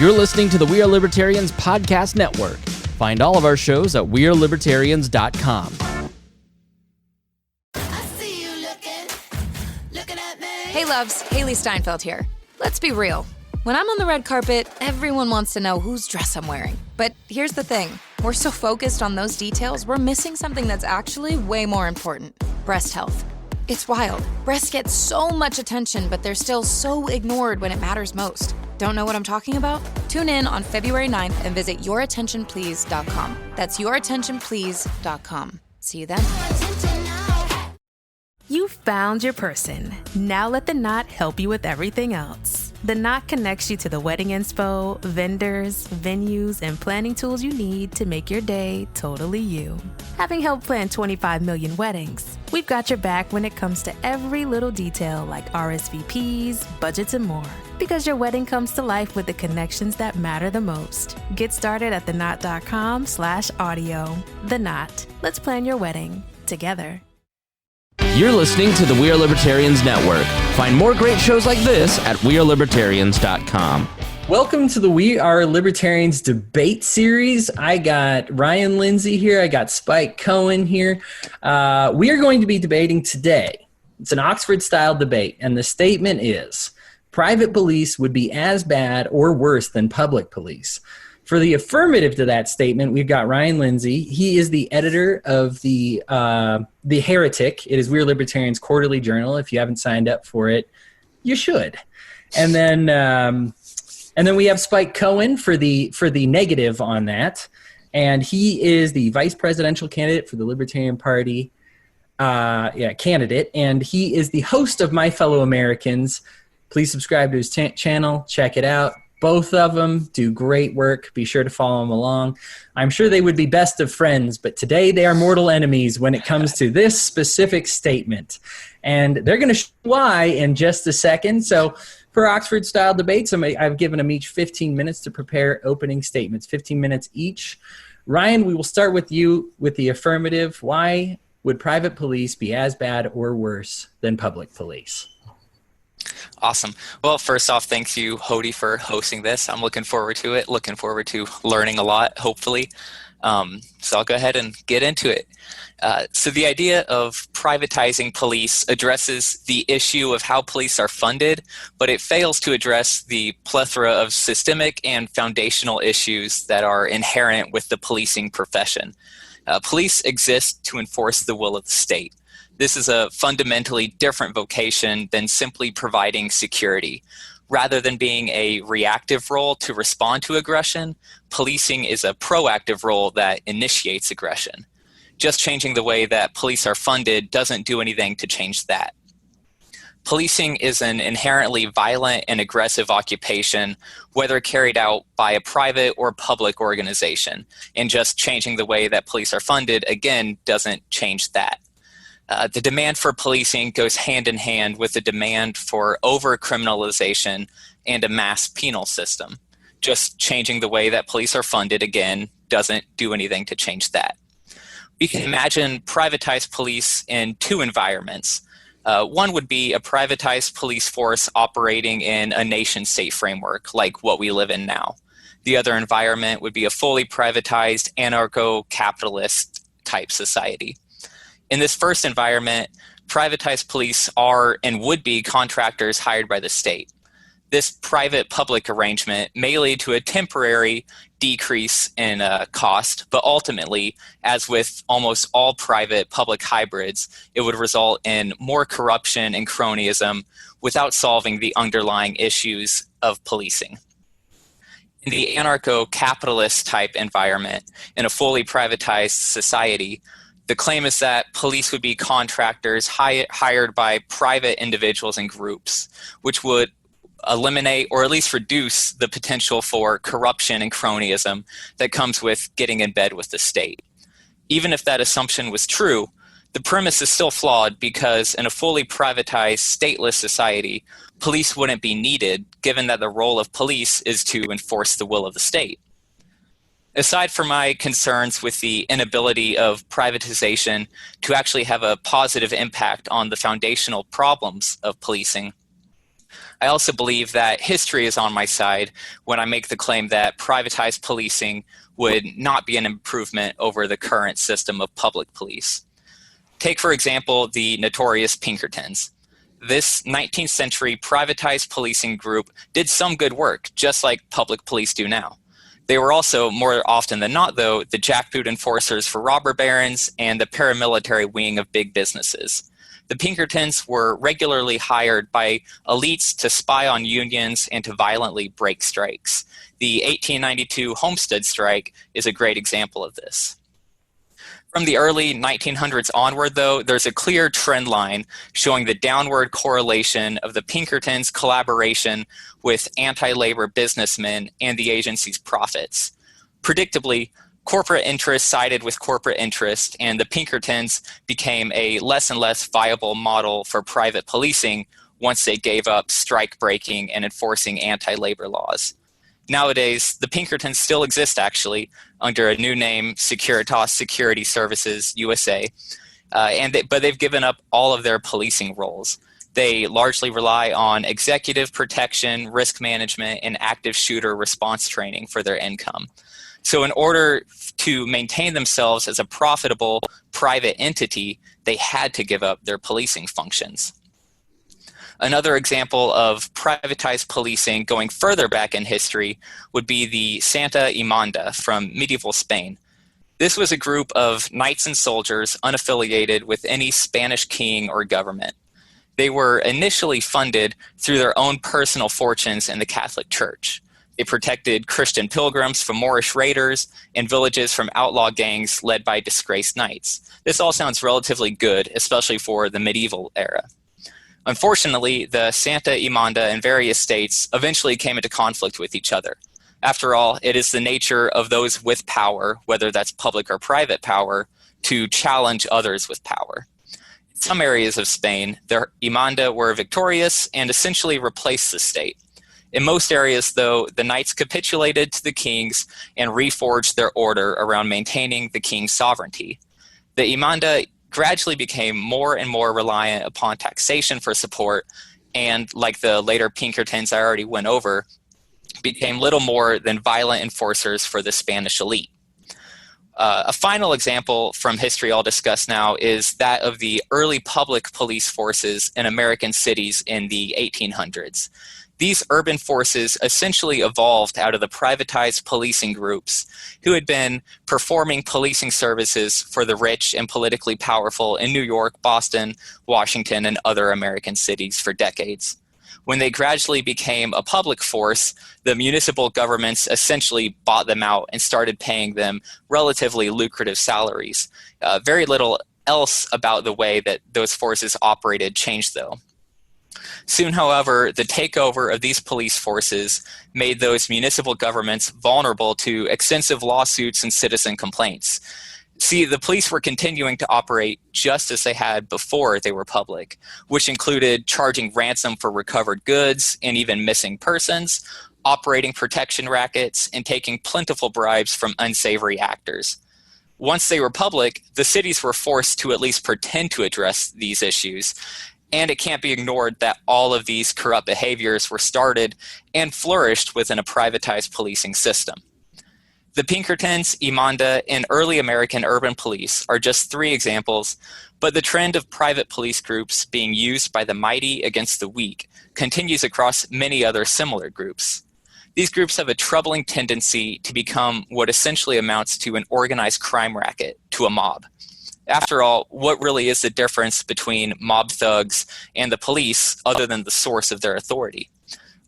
You're listening to the We Are Libertarians podcast network. Find all of our shows at wearelibertarians.com. Hey loves, Haley Steinfeld here. Let's be real. When I'm on the red carpet, everyone wants to know whose dress I'm wearing. But here's the thing. We're so focused on those details, we're missing something that's actually way more important. Breast health. It's wild. Breasts get so much attention, but they're still so ignored when it matters most. Don't know what I'm talking about? Tune in on February 9th and visit yourattentionplease.com. That's yourattentionplease.com. See you then. You found your person. Now let the Knot help you with everything else. The Knot connects you to the wedding inspo, vendors, venues, and planning tools you need to make your day totally you. Having helped plan 25 million weddings, we've got your back when it comes to every little detail like RSVPs, budgets, and more. Because your wedding comes to life with the connections that matter the most. Get started at theknot.com/audio. The Knot. Let's plan your wedding together. You're listening to the We Are Libertarians Network. Find more great shows like this at wearelibertarians.com. Welcome to the We Are Libertarians debate series. I got Ryan Lindsey here. I got Spike Cohen here. We are going to be debating today. It's an Oxford-style debate, and the statement is, private police would be as bad or worse than public police. For the affirmative to that statement, we've got Ryan Lindsey. He is the editor of the Heretic. It is We Are Libertarians Quarterly Journal. If you haven't signed up for it, you should. And then we have Spike Cohen for the negative on that, and he is the vice presidential candidate for the Libertarian Party. Candidate, and he is the host of My Fellow Americans. Please subscribe to his channel. Check it out. Both of them do great work. Be sure to follow them along. I'm sure they would be best of friends, but today they are mortal enemies when it comes to this specific statement. And they're going to show why in just a second. So for Oxford-style debates, I've given them each 15 minutes to prepare opening statements, 15 minutes each. Ryan, we will start with you with the affirmative. Why would private police be as bad or worse than public police? Awesome. Well, first off, thank you, Hodey, for hosting this. I'm looking forward to it, looking forward to learning a lot, hopefully. So I'll go ahead and get into it. So the idea of privatizing police addresses the issue of how police are funded, but it fails to address the plethora of systemic and foundational issues that are inherent with the policing profession. Police exist to enforce the will of the state. This is a fundamentally different vocation than simply providing security. Rather than being a reactive role to respond to aggression, policing is a proactive role that initiates aggression. Just changing the way that police are funded doesn't do anything to change that. Policing is an inherently violent and aggressive occupation, whether carried out by a private or public organization. And just changing the way that police are funded, again, doesn't change that. The demand for policing goes hand in hand with the demand for over-criminalization and a mass penal system. Just changing the way that police are funded, again, doesn't do anything to change that. We can imagine privatized police in two environments. One would be a privatized police force operating in a nation-state framework, like what we live in now. The other environment would be a fully privatized, anarcho-capitalist type society. In this first environment, privatized police are and would be contractors hired by the state. This private-public arrangement may lead to a temporary decrease in cost, but ultimately, as with almost all private-public hybrids, it would result in more corruption and cronyism without solving the underlying issues of policing. In the anarcho-capitalist type environment, in a fully privatized society, the claim is that police would be contractors hired by private individuals and groups, which would eliminate or at least reduce the potential for corruption and cronyism that comes with getting in bed with the state. Even if that assumption was true, the premise is still flawed because in a fully privatized, stateless society, police wouldn't be needed, given that the role of police is to enforce the will of the state. Aside from my concerns with the inability of privatization to actually have a positive impact on the foundational problems of policing, I also believe that history is on my side when I make the claim that privatized policing would not be an improvement over the current system of public police. Take, for example, the notorious Pinkertons. This 19th century privatized policing group did some good work, just like public police do now. They were also, more often than not, though, the jackboot enforcers for robber barons and the paramilitary wing of big businesses. The Pinkertons were regularly hired by elites to spy on unions and to violently break strikes. The 1892 Homestead strike is a great example of this. From the early 1900s onward, though, there's a clear trend line showing the downward correlation of the Pinkertons' collaboration with anti-labor businessmen and the agency's profits. Predictably, corporate interests sided with corporate interest, and the Pinkertons became a less and less viable model for private policing once they gave up strike breaking and enforcing anti-labor laws. Nowadays, the Pinkertons still exist, actually, under a new name, Securitas Security Services USA, but they've given up all of their policing roles. They largely rely on executive protection, risk management, and active shooter response training for their income. So in order to maintain themselves as a profitable private entity, they had to give up their policing functions. Another example of privatized policing going further back in history would be the Santa Imanda from medieval Spain. This was a group of knights and soldiers unaffiliated with any Spanish king or government. They were initially funded through their own personal fortunes in the Catholic Church. They protected Christian pilgrims from Moorish raiders and villages from outlaw gangs led by disgraced knights. This all sounds relatively good, especially for the medieval era. Unfortunately, the Santa Imanda in various states eventually came into conflict with each other. After all, it is the nature of those with power, whether that's public or private power, to challenge others with power. In some areas of Spain, the Imanda were victorious and essentially replaced the state. In most areas, though, the knights capitulated to the kings and reforged their order around maintaining the king's sovereignty. The Imanda gradually became more and more reliant upon taxation for support, and like the later Pinkertons I already went over, became little more than violent enforcers for the Spanish elite. A final example from history I'll discuss now is that of the early public police forces in American cities in the 1800s. These urban forces essentially evolved out of the privatized policing groups who had been performing policing services for the rich and politically powerful in New York, Boston, Washington, and other American cities for decades. When they gradually became a public force, the municipal governments essentially bought them out and started paying them relatively lucrative salaries. Very little else about the way that those forces operated changed, though. Soon, however, the takeover of these police forces made those municipal governments vulnerable to extensive lawsuits and citizen complaints. See, the police were continuing to operate just as they had before they were public, which included charging ransom for recovered goods and even missing persons, operating protection rackets, and taking plentiful bribes from unsavory actors. Once they were public, the cities were forced to at least pretend to address these issues. And it can't be ignored that all of these corrupt behaviors were started and flourished within a privatized policing system. The Pinkertons, Imanda, and early American urban police are just three examples, but the trend of private police groups being used by the mighty against the weak continues across many other similar groups. These groups have a troubling tendency to become what essentially amounts to an organized crime racket, to a mob. After all, what really is the difference between mob thugs and the police other than the source of their authority?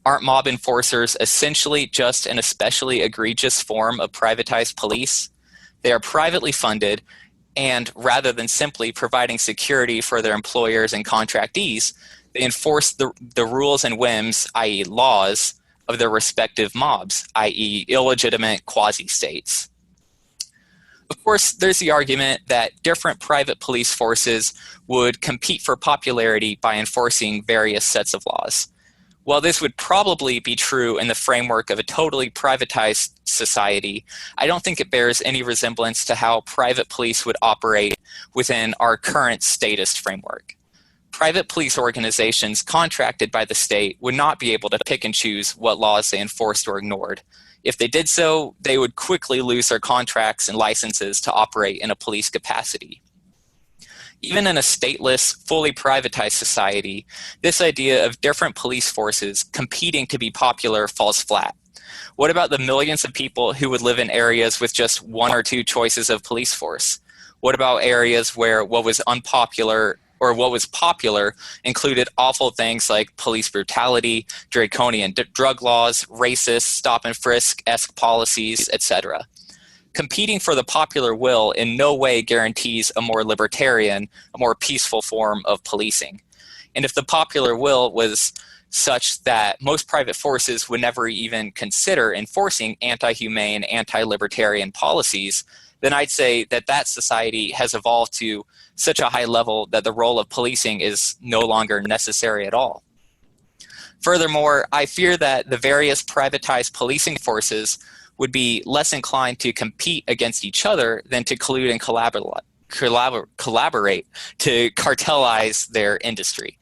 Aren't mob enforcers essentially just an especially egregious form of privatized police? They are privately funded, and rather than simply providing security for their employers and contractees, they enforce the rules and whims, i.e. laws, of their respective mobs, i.e. illegitimate quasi-states. Of course, there's the argument that different private police forces would compete for popularity by enforcing various sets of laws. While this would probably be true in the framework of a totally privatized society, I don't think it bears any resemblance to how private police would operate within our current statist framework. Private police organizations contracted by the state would not be able to pick and choose what laws they enforced or ignored. If they did so, they would quickly lose their contracts and licenses to operate in a police capacity. Even in a stateless, fully privatized society, this idea of different police forces competing to be popular falls flat. What about the millions of people who would live in areas with just one or two choices of police force? What about areas where what was unpopular or what was popular included awful things like police brutality, draconian drug laws, racist stop and frisk-esque policies, etc.? Competing for the popular will in no way guarantees a more libertarian, a more peaceful form of policing. And if the popular will was such that most private forces would never even consider enforcing anti-humane, anti-libertarian policies, then I'd say that that society has evolved to such a high level that the role of policing is no longer necessary at all. Furthermore, I fear that the various privatized policing forces would be less inclined to compete against each other than to collude and collaborate to cartelize their industry.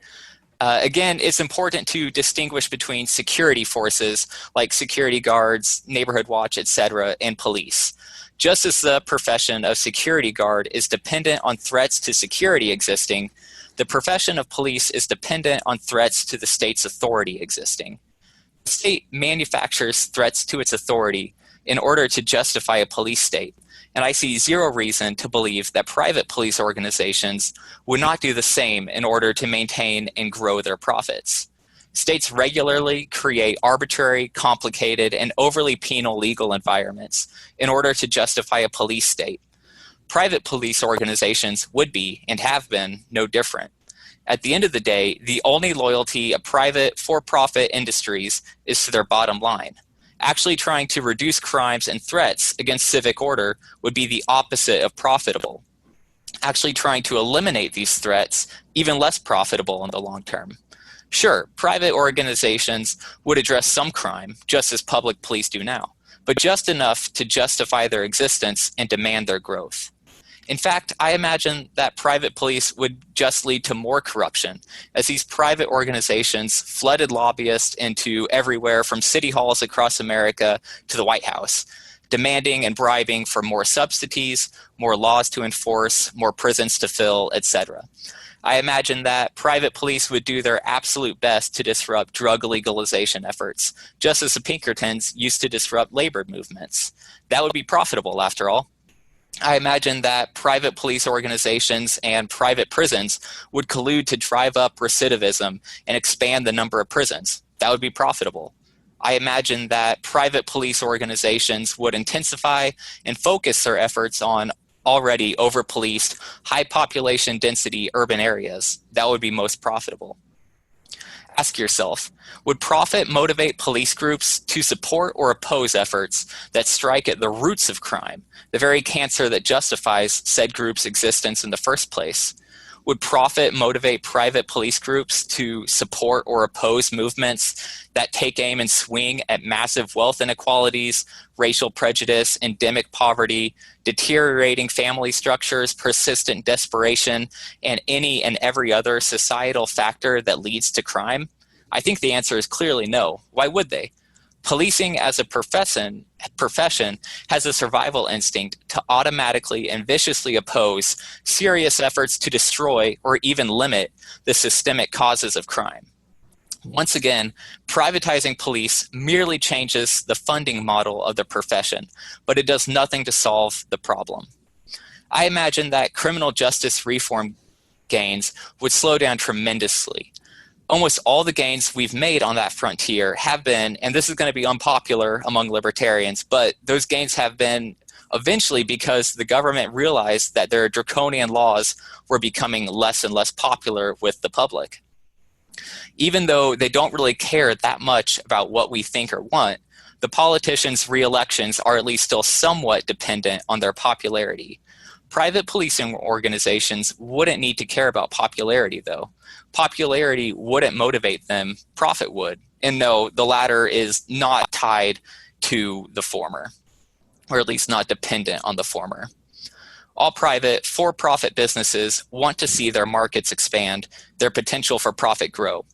Again, it's important to distinguish between security forces like security guards, neighborhood watch, etc., and police. Just as the profession of security guard is dependent on threats to security existing, the profession of police is dependent on threats to the state's authority existing. The state manufactures threats to its authority in order to justify a police state, and I see zero reason to believe that private police organizations would not do the same in order to maintain and grow their profits. States regularly create arbitrary, complicated, and overly penal legal environments in order to justify a police state. Private police organizations would be, and have been, no different. At the end of the day, the only loyalty of private, for-profit industries is to their bottom line. Actually trying to reduce crimes and threats against civic order would be the opposite of profitable. Actually trying to eliminate these threats, even less profitable in the long term. Sure, private organizations would address some crime, just as public police do now, but just enough to justify their existence and demand their growth. In fact, I imagine that private police would just lead to more corruption, as these private organizations flooded lobbyists into everywhere from city halls across America to the White House, demanding and bribing for more subsidies, more laws to enforce, more prisons to fill, etc. I imagine that private police would do their absolute best to disrupt drug legalization efforts, just as the Pinkertons used to disrupt labor movements. That would be profitable, after all. I imagine that private police organizations and private prisons would collude to drive up recidivism and expand the number of prisons. That would be profitable. I imagine that private police organizations would intensify and focus their efforts on already over-policed, high population density urban areas. That would be most profitable. Ask yourself, would profit motivate police groups to support or oppose efforts that strike at the roots of crime, the very cancer that justifies said group's existence in the first place? Would profit motivate private police groups to support or oppose movements that take aim and swing at massive wealth inequalities, racial prejudice, endemic poverty, deteriorating family structures, persistent desperation, and any and every other societal factor that leads to crime? I think the answer is clearly no. Why would they? Policing as a profession has a survival instinct to automatically and viciously oppose serious efforts to destroy or even limit the systemic causes of crime. Once again, privatizing police merely changes the funding model of the profession, but it does nothing to solve the problem. I imagine that criminal justice reform gains would slow down tremendously. Almost all the gains we've made on that frontier have been, and this is going to be unpopular among libertarians, but those gains have been eventually because the government realized that their draconian laws were becoming less and less popular with the public. Even though they don't really care that much about what we think or want, the politicians' re-elections are at least still somewhat dependent on their popularity. Private policing organizations wouldn't need to care about popularity, though. Popularity wouldn't motivate them, profit would. And no, the latter is not tied to the former, or at least not dependent on the former. All private, for-profit businesses want to see their markets expand, their potential for profit grow.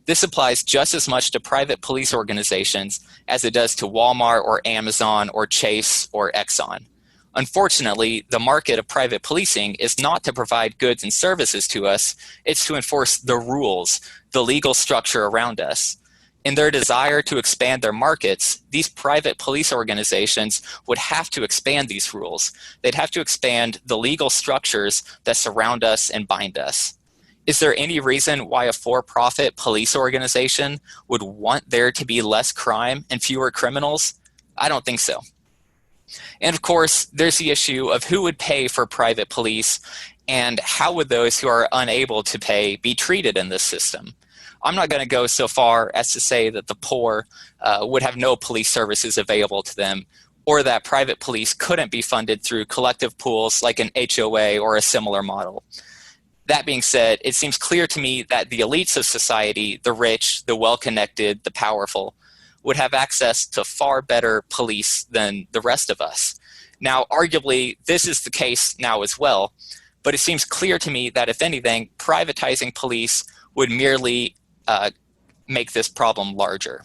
This applies just as much to private police organizations as it does to Walmart or Amazon or Chase or Exxon. Unfortunately, the market of private policing is not to provide goods and services to us, it's to enforce the rules, the legal structure around us. In their desire to expand their markets, these private police organizations would have to expand these rules. They'd have to expand the legal structures that surround us and bind us. Is there any reason why a for-profit police organization would want there to be less crime and fewer criminals? I don't think so. And of course, there's the issue of who would pay for private police and how would those who are unable to pay be treated in this system? I'm not going to go so far as to say that the poor would have no police services available to them, or that private police couldn't be funded through collective pools like an HOA or a similar model. That being said, it seems clear to me that the elites of society, the rich, the well-connected, the powerful, would have access to far better police than the rest of us. Now, arguably, this is the case now as well, but it seems clear to me that, if anything, privatizing police would merely make this problem larger.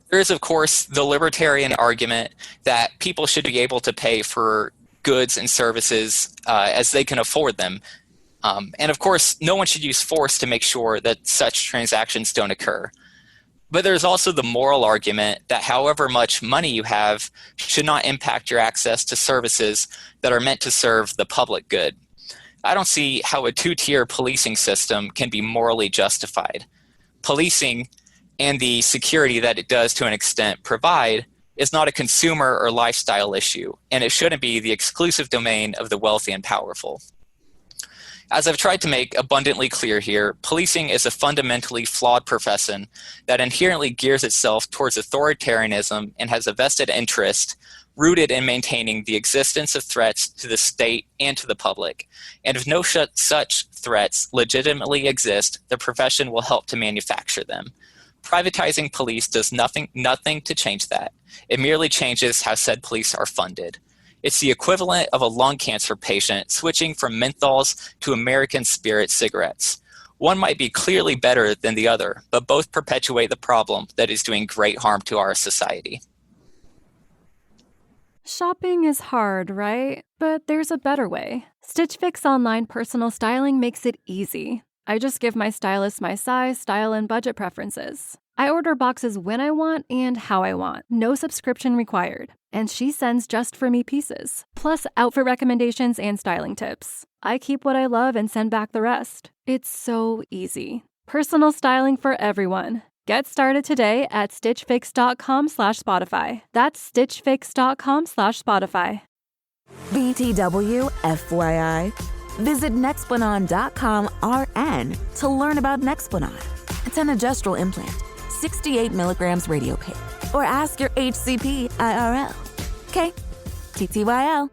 There is, of course, the libertarian argument that people should be able to pay for goods and services as they can afford them. And of course, no one should use force to make sure that such transactions don't occur. But there's also the moral argument that however much money you have should not impact your access to services that are meant to serve the public good. I don't see how a two-tier policing system can be morally justified. Policing and the security that it does to an extent provide is not a consumer or lifestyle issue, and it shouldn't be the exclusive domain of the wealthy and powerful. As I've tried to make abundantly clear here, policing is a fundamentally flawed profession that inherently gears itself towards authoritarianism and has a vested interest rooted in maintaining the existence of threats to the state and to the public. And if no such threats legitimately exist, the profession will help to manufacture them. Privatizing police does nothing to change that. It merely changes how said police are funded. It's the equivalent of a lung cancer patient switching from menthols to American Spirit cigarettes. One might be clearly better than the other, but both perpetuate the problem that is doing great harm to our society. Shopping is hard, right? But there's a better way. Stitch Fix online personal styling makes it easy. I just give my stylist my size, style, and budget preferences. I order boxes when I want and how I want. No subscription required. And she sends just for me pieces, plus outfit recommendations and styling tips. I keep what I love and send back the rest. It's so easy. Personal styling for everyone. Get started today at stitchfix.com/Spotify. That's stitchfix.com/Spotify. BTW FYI. Visit Nexplanon.com RN to learn about Nexplanon. It's an adjustable implant, 68 milligrams radio pain. Or ask your HCP IRL. Okay, TTYL.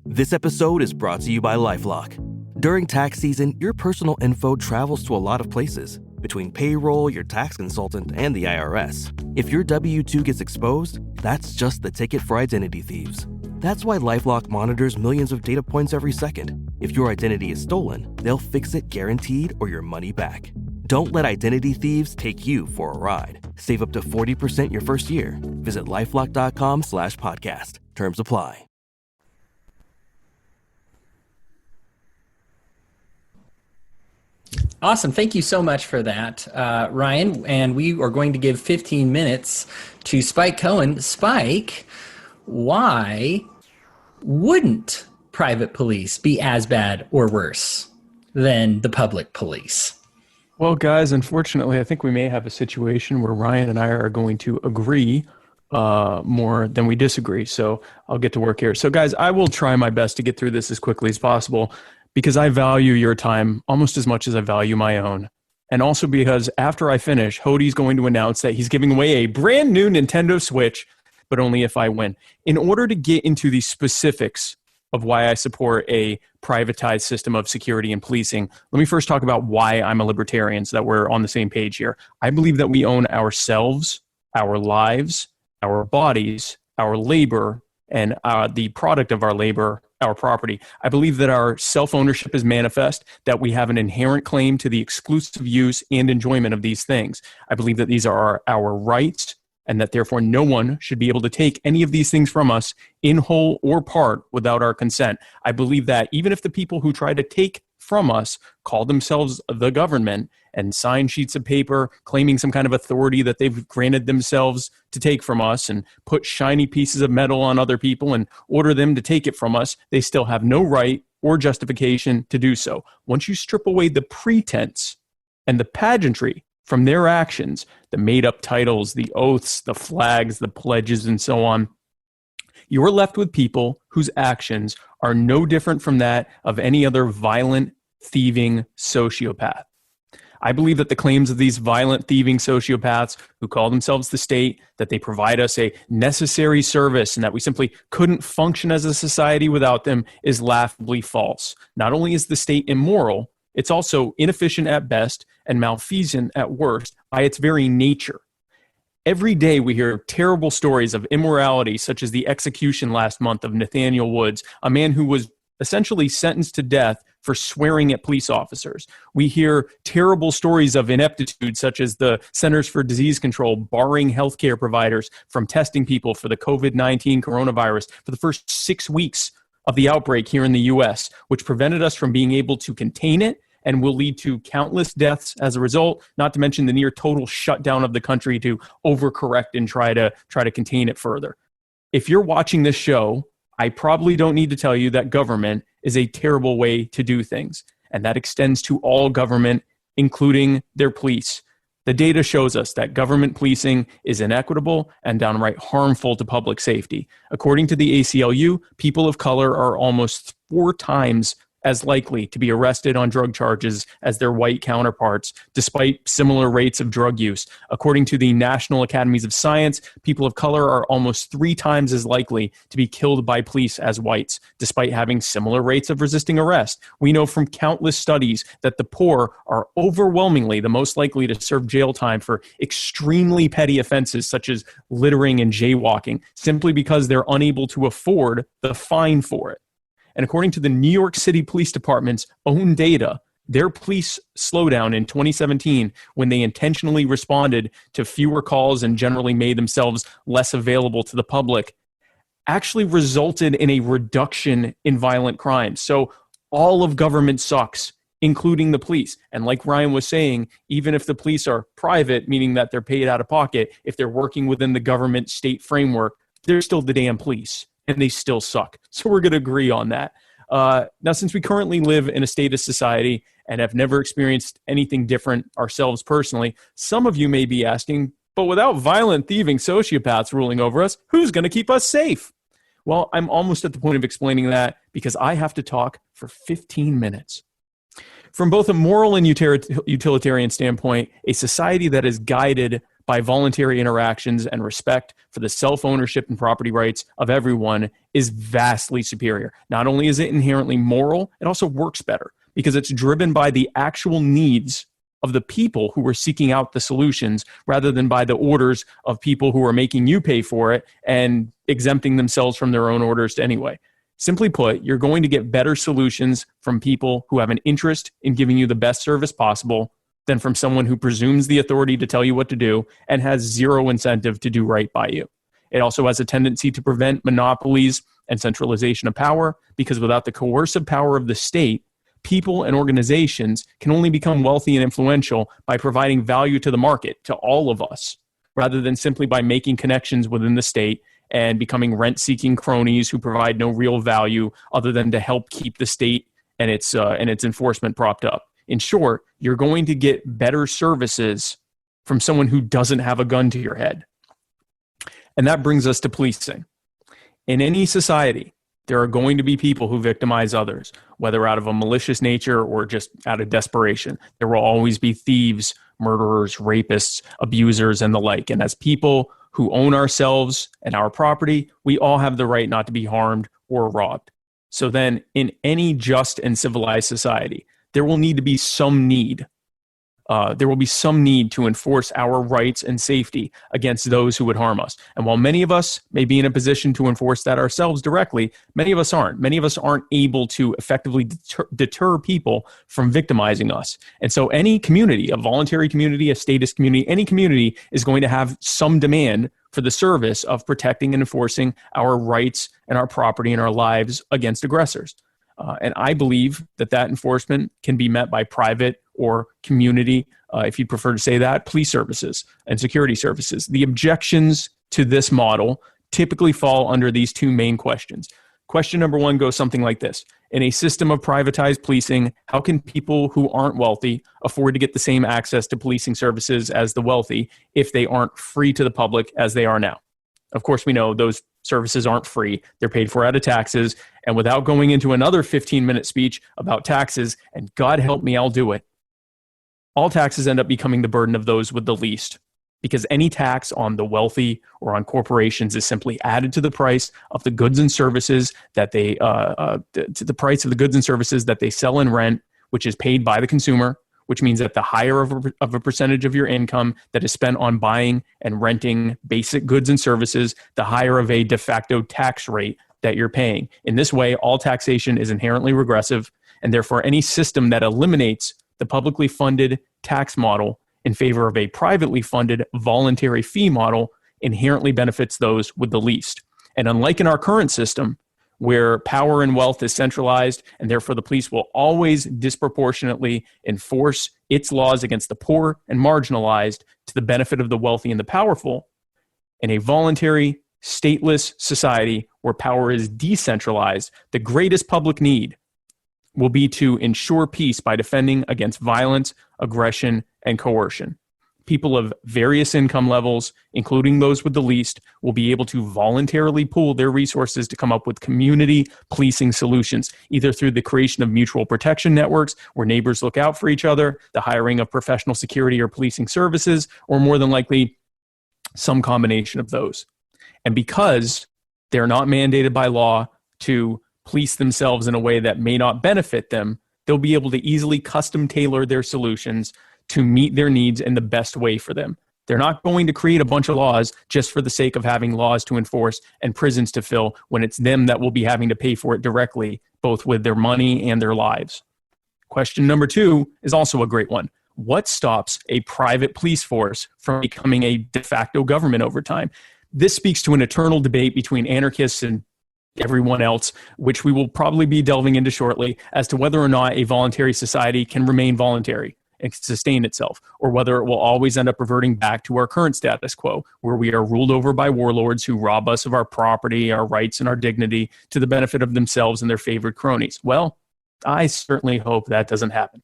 This episode is brought to you by LifeLock. During tax season, your personal info travels to a lot of places. Between payroll, your tax consultant, and the IRS. If your W-2 gets exposed, that's just the ticket for identity thieves. That's why LifeLock monitors millions of data points every second. If your identity is stolen, they'll fix it guaranteed or your money back. Don't let identity thieves take you for a ride. Save up to 40% your first year. Visit LifeLock.com/podcast. Terms apply. Awesome. Thank you so much for that, Ryan. And we are going to give 15 minutes to Spike Cohen. Spike, why wouldn't private police be as bad or worse than the public police? Well, guys, unfortunately, I think we may have a situation where Ryan and I are going to agree more than we disagree. So I'll get to work here. So, guys, I will try my best to get through this as quickly as possible, because I value your time almost as much as I value my own. And also because after I finish, Hodey's going to announce that he's giving away a brand new Nintendo Switch, but only if I win. In order to get into the specifics of why I support a privatized system of security and policing, let me first talk about why I'm a libertarian so that we're on the same page here. I believe that we own ourselves, our lives, our bodies, our labor, and the product of our labor, our property. I believe that our self-ownership is manifest, that we have an inherent claim to the exclusive use and enjoyment of these things. I believe that these are our rights, and that therefore no one should be able to take any of these things from us in whole or part without our consent. I believe that even if the people who try to take from us call themselves the government and sign sheets of paper claiming some kind of authority that they've granted themselves to take from us and put shiny pieces of metal on other people and order them to take it from us, they still have no right or justification to do so. Once you strip away the pretense and the pageantry from their actions, the made-up titles, the oaths, the flags, the pledges, and so on, you are left with people whose actions are no different from that of any other violent, thieving sociopath. I believe that the claims of these violent, thieving sociopaths who call themselves the state, that they provide us a necessary service and that we simply couldn't function as a society without them, is laughably false. Not only is the state immoral, it's also inefficient at best and malfeasant at worst by its very nature. Every day we hear terrible stories of immorality, such as the execution last month of Nathaniel Woods, a man who was essentially sentenced to death for swearing at police officers. We hear terrible stories of ineptitude, such as the Centers for Disease Control barring healthcare providers from testing people for the COVID-19 coronavirus for the first 6 weeks of the outbreak here in the U.S., which prevented us from being able to contain it and will lead to countless deaths as a result, not to mention the near total shutdown of the country to overcorrect and try to contain it further. If you're watching this show, I probably don't need to tell you that government is a terrible way to do things, and that extends to all government, including their police. The data shows us that government policing is inequitable and downright harmful to public safety. According to the ACLU, people of color are almost 4 times as likely to be arrested on drug charges as their white counterparts, despite similar rates of drug use. According to the National Academies of Science, people of color are almost 3 times as likely to be killed by police as whites, despite having similar rates of resisting arrest. We know from countless studies that the poor are overwhelmingly the most likely to serve jail time for extremely petty offenses such as littering and jaywalking, simply because they're unable to afford the fine for it. And according to the New York City Police Department's own data, their police slowdown in 2017, when they intentionally responded to fewer calls and generally made themselves less available to the public, actually resulted in a reduction in violent crimes. So all of government sucks, including the police. And like Ryan was saying, even if the police are private, meaning that they're paid out of pocket, if they're working within the government state framework, they're still the damn police. And they still suck. So we're going to agree on that. Now, since we currently live in a state of society and have never experienced anything different ourselves personally, some of you may be asking, but without violent, thieving sociopaths ruling over us, who's going to keep us safe? Well, I'm almost at the point of explaining that because I have to talk for 15 minutes. From both a moral and utilitarian standpoint, a society that is guided by voluntary interactions and respect for the self-ownership and property rights of everyone is vastly superior. Not only is it inherently moral, it also works better because it's driven by the actual needs of the people who are seeking out the solutions rather than by the orders of people who are making you pay for it and exempting themselves from their own orders anyway. Simply put, you're going to get better solutions from people who have an interest in giving you the best service possible than from someone who presumes the authority to tell you what to do and has zero incentive to do right by you. It also has a tendency to prevent monopolies and centralization of power because without the coercive power of the state, people and organizations can only become wealthy and influential by providing value to the market, to all of us, rather than simply by making connections within the state and becoming rent-seeking cronies who provide no real value other than to help keep the state and its enforcement propped up. In short, you're going to get better services from someone who doesn't have a gun to your head. And that brings us to policing. In any society, there are going to be people who victimize others, whether out of a malicious nature or just out of desperation. There will always be thieves, murderers, rapists, abusers, and the like. And as people who own ourselves and our property, we all have the right not to be harmed or robbed. So then, in any just and civilized society, there will need to be some need there will be some need to enforce our rights and safety against those who would harm us. And while many of us may be in a position to enforce that ourselves directly, many of us aren't. Many of us aren't able to effectively deter people from victimizing us. And so any community, a voluntary community, a statist community, any community is going to have some demand for the service of protecting and enforcing our rights and our property and our lives against aggressors. And I believe that enforcement can be met by private or community, if you prefer to say that, police services and security services. The objections to this model typically fall under these two main questions. Question number one goes something like this. In a system of privatized policing, how can people who aren't wealthy afford to get the same access to policing services as the wealthy if they aren't free to the public as they are now? Of course, we know those services aren't free. They're paid for out of taxes. And without going into another 15-minute speech about taxes, and God help me, I'll do it, all taxes end up becoming the burden of those with the least, because any tax on the wealthy or on corporations is simply added to the price of the goods and services that they to the price of the goods and services that they sell and rent, which is paid by the consumer, which means that the higher of a percentage of your income that is spent on buying and renting basic goods and services, the higher of a de facto tax rate that you're paying. In this way, all taxation is inherently regressive, and therefore any system that eliminates the publicly funded tax model in favor of a privately funded voluntary fee model inherently benefits those with the least. And unlike in our current system, where power and wealth is centralized, and therefore the police will always disproportionately enforce its laws against the poor and marginalized to the benefit of the wealthy and the powerful, in a voluntary, stateless society where power is decentralized, the greatest public need will be to ensure peace by defending against violence, aggression, and coercion. People of various income levels, including those with the least, will be able to voluntarily pool their resources to come up with community policing solutions, either through the creation of mutual protection networks where neighbors look out for each other, the hiring of professional security or policing services, or more than likely, some combination of those. And because they're not mandated by law to police themselves in a way that may not benefit them, they'll be able to easily custom tailor their solutions to meet their needs in the best way for them. They're not going to create a bunch of laws just for the sake of having laws to enforce and prisons to fill when it's them that will be having to pay for it directly, both with their money and their lives. Question number two is also a great one. What stops a private police force from becoming a de facto government over time? This speaks to an eternal debate between anarchists and everyone else, which we will probably be delving into shortly, as to whether or not a voluntary society can remain voluntary and sustain itself, or whether it will always end up reverting back to our current status quo, where we are ruled over by warlords who rob us of our property, our rights, and our dignity to the benefit of themselves and their favorite cronies. Well, I certainly hope that doesn't happen.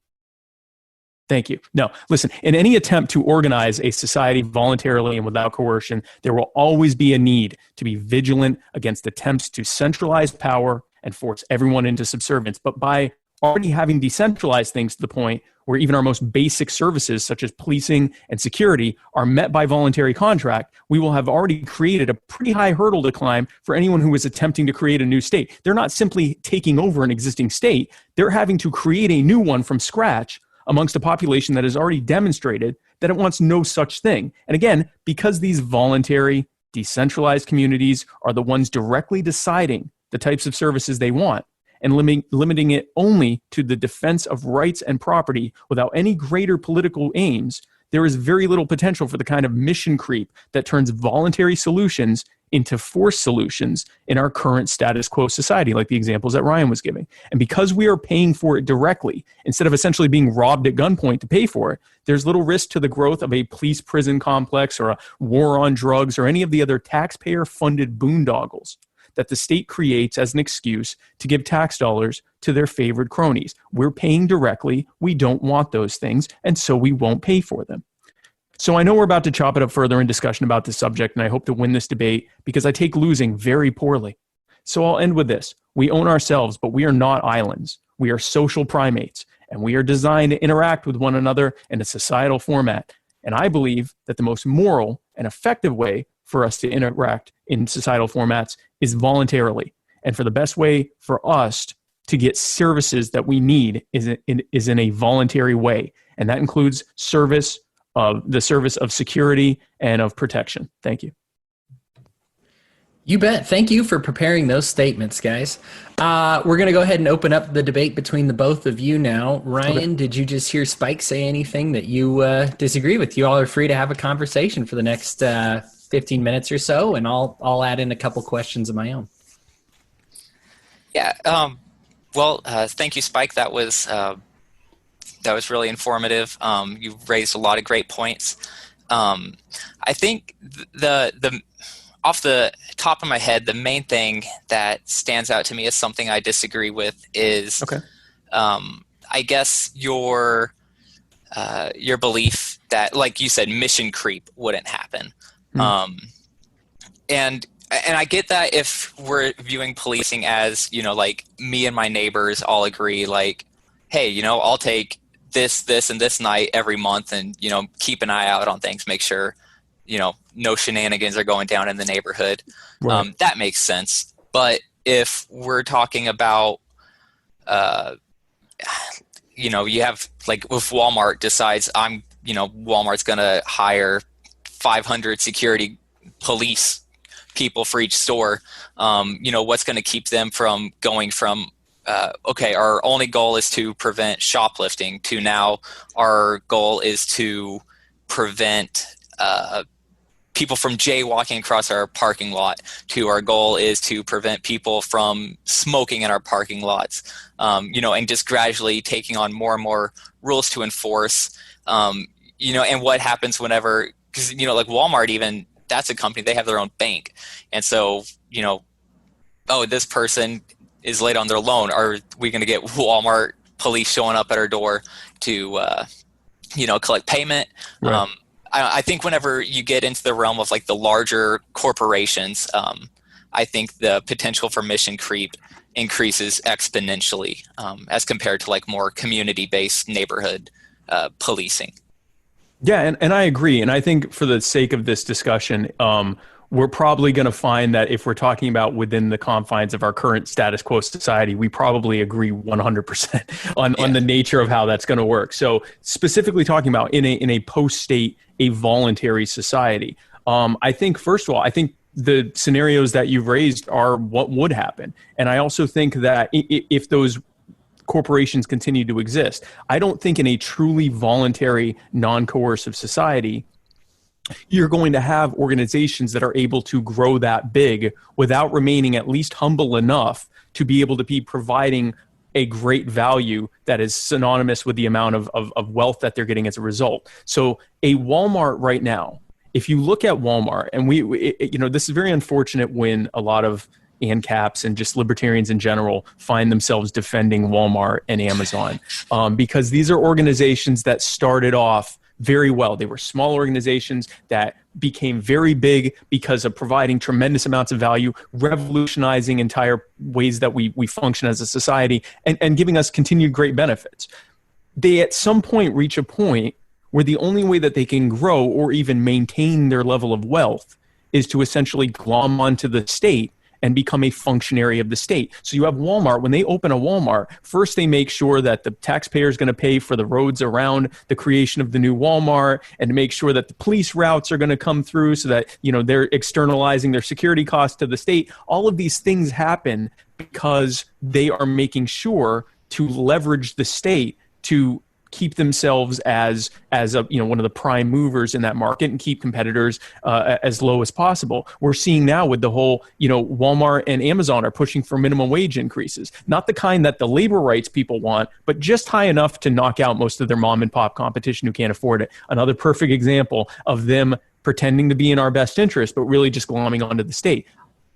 Thank you. No, listen, in any attempt to organize a society voluntarily and without coercion, there will always be a need to be vigilant against attempts to centralize power and force everyone into subservience. But by already having decentralized things to the point where even our most basic services, such as policing and security, are met by voluntary contract, we will have already created a pretty high hurdle to climb for anyone who is attempting to create a new state. They're not simply taking over an existing state. They're having to create a new one from scratch amongst a population that has already demonstrated that it wants no such thing. And again, because these voluntary, decentralized communities are the ones directly deciding the types of services they want, and limiting it only to the defense of rights and property without any greater political aims, there is very little potential for the kind of mission creep that turns voluntary solutions into forced solutions in our current status quo society, like the examples that Ryan was giving. And because we are paying for it directly, instead of essentially being robbed at gunpoint to pay for it, there's little risk to the growth of a police prison complex or a war on drugs or any of the other taxpayer-funded boondoggles that the state creates as an excuse to give tax dollars to their favorite cronies. We're paying directly. We don't want those things, and so we won't pay for them. So I know we're about to chop it up further in discussion about this subject, and I hope to win this debate because I take losing very poorly. So I'll end with this. We own ourselves, but we are not islands. We are social primates, and we are designed to interact with one another in a societal format. And I believe that the most moral and effective way for us to interact in societal formats is voluntarily. And for the best way for us to get services that we need is in a voluntary way. And that includes the service of security and of protection. Thank you. You bet. Thank you for preparing those statements, guys. We're going to go ahead and open up the debate between the both of you now. Ryan, Did you just hear Spike say anything that you disagree with? You all are free to have a conversation for the next 15 minutes or so, and I'll add in a couple questions of my own. Yeah. Thank you, Spike. That was really informative. You raised a lot of great points. I think the off the top of my head, the main thing that stands out to me as something I disagree with is, I guess your belief that, like you said, mission creep wouldn't happen. And I get that if we're viewing policing as, like me and my neighbors all agree, like, hey, I'll take this, and this night every month and, keep an eye out on things, make sure, no shenanigans are going down in the neighborhood. Right. That makes sense. But if we're talking about, you have, like, if Walmart decides Walmart's going to hire 500 security police people for each store, what's going to keep them from going from, our only goal is to prevent shoplifting to now our goal is to prevent people from jaywalking across our parking lot, to our goal is to prevent people from smoking in our parking lots, and just gradually taking on more and more rules to enforce, and what happens whenever, because, like Walmart, even that's a company, they have their own bank. And so, this person is late on their loan. Are we going to get Walmart police showing up at our door to, collect payment? Right. I think whenever you get into the realm of, like, the larger corporations, I think the potential for mission creep increases exponentially as compared to, like, more community-based neighborhood policing. Yeah, and I agree. And I think for the sake of this discussion, we're probably going to find that if we're talking about within the confines of our current status quo society, we probably agree 100% on the nature of how that's going to work. So specifically talking about in a post-state, a voluntary society, I think, first of all, I think the scenarios that you've raised are what would happen. And I also think that if those corporations continue to exist, I don't think in a truly voluntary, non-coercive society, you're going to have organizations that are able to grow that big without remaining at least humble enough to be able to be providing a great value that is synonymous with the amount of wealth that they're getting as a result. So a Walmart right now, if you look at Walmart, and this is very unfortunate when a lot of ANCAPs and just libertarians in general find themselves defending Walmart and Amazon, because these are organizations that started off very well. They were small organizations that became very big because of providing tremendous amounts of value, revolutionizing entire ways that we function as a society, and giving us continued great benefits. They at some point reach a point where the only way that they can grow or even maintain their level of wealth is to essentially glom onto the state and become a functionary of the state. So you have Walmart. When they open a Walmart, first they make sure that the taxpayer is going to pay for the roads around the creation of the new Walmart, and to make sure that the police routes are going to come through so that, they're externalizing their security costs to the state. All of these things happen because they are making sure to leverage the state to keep themselves as one of the prime movers in that market and keep competitors as low as possible. We're seeing now with the whole, Walmart and Amazon are pushing for minimum wage increases, not the kind that the labor rights people want, but just high enough to knock out most of their mom and pop competition who can't afford it. Another perfect example of them pretending to be in our best interest, but really just glomming onto the state.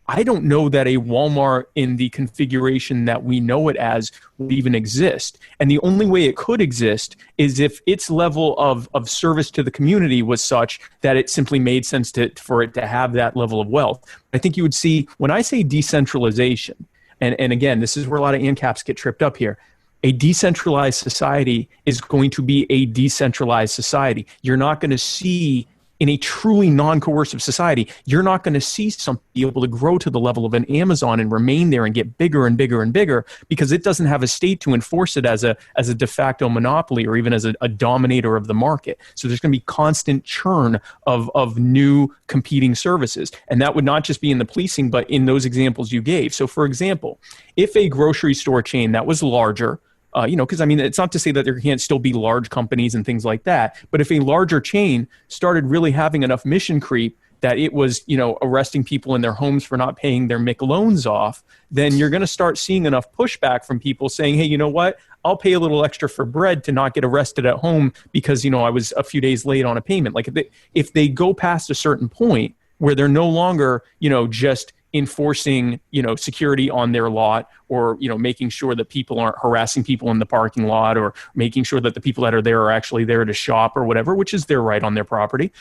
I don't know that a Walmart in the configuration that we know it as would even exist. And the only way it could exist is if its level of service to the community was such that it simply made sense for it to have that level of wealth. I think you would see, when I say decentralization, and again, this is where a lot of ANCAPs get tripped up here, a decentralized society is going to be a decentralized society. You're not going to see in a truly non-coercive society, you're not going to see something be able to grow to the level of an Amazon and remain there and get bigger and bigger and bigger because it doesn't have a state to enforce it as a de facto monopoly or even as a dominator of the market. So there's going to be constant churn of new competing services. And that would not just be in the policing, but in those examples you gave. So for example, if a grocery store chain that was larger, because I mean, it's not to say that there can't still be large companies and things like that, but if a larger chain started really having enough mission creep that it was, arresting people in their homes for not paying their MIC loans off, then you're going to start seeing enough pushback from people saying, hey, you know what? I'll pay a little extra for bread to not get arrested at home because, I was a few days late on a payment. Like if they go past a certain point where they're no longer, just enforcing, security on their lot or, making sure that people aren't harassing people in the parking lot or making sure that the people that are there are actually there to shop or whatever, which is their right on their property.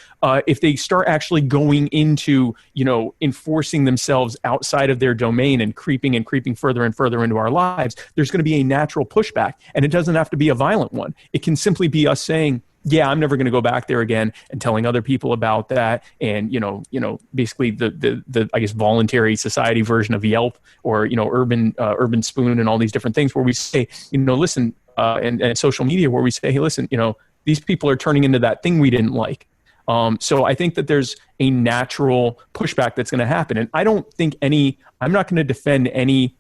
If they start actually going into, enforcing themselves outside of their domain and creeping further and further into our lives, there's going to be a natural pushback. And it doesn't have to be a violent one. It can simply be us saying, yeah, I'm never going to go back there again, and telling other people about that. And, basically the I guess, voluntary society version of Yelp or, Urban Spoon and all these different things where we say, listen, and social media where we say, hey, listen, these people are turning into that thing we didn't like. So I think that there's a natural pushback that's going to happen. And I don't think I'm not going to defend any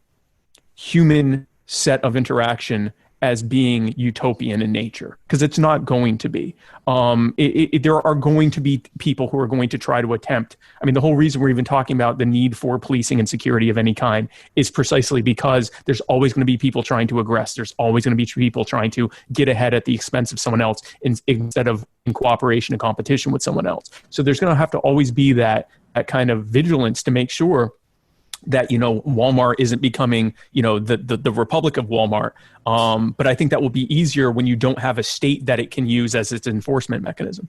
human set of interaction as being utopian in nature, because it's not going to be. There are going to be people who are going to try to attempt. I mean, the whole reason we're even talking about the need for policing and security of any kind is precisely because there's always going to be people trying to aggress. There's always going to be people trying to get ahead at the expense of someone else instead of in cooperation and competition with someone else. So there's going to have to always be that kind of vigilance to make sure that, Walmart isn't becoming, the Republic of Walmart. But I think that will be easier when you don't have a state that it can use as its enforcement mechanism.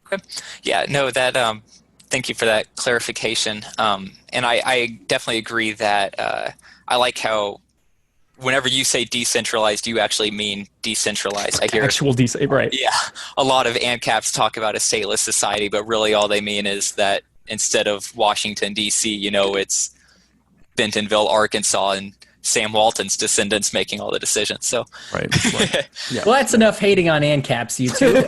Okay. Yeah, no, thank you for that clarification. And I definitely agree that I like how whenever you say decentralized, you actually mean decentralized. I hear actual right. Yeah. A lot of ANCAPs talk about a stateless society, but really all they mean is that instead of Washington, D.C., it's Bentonville, Arkansas, and Sam Walton's descendants making all the decisions. So, right. Yeah. Well, that's enough hating on ANCAPs, you two.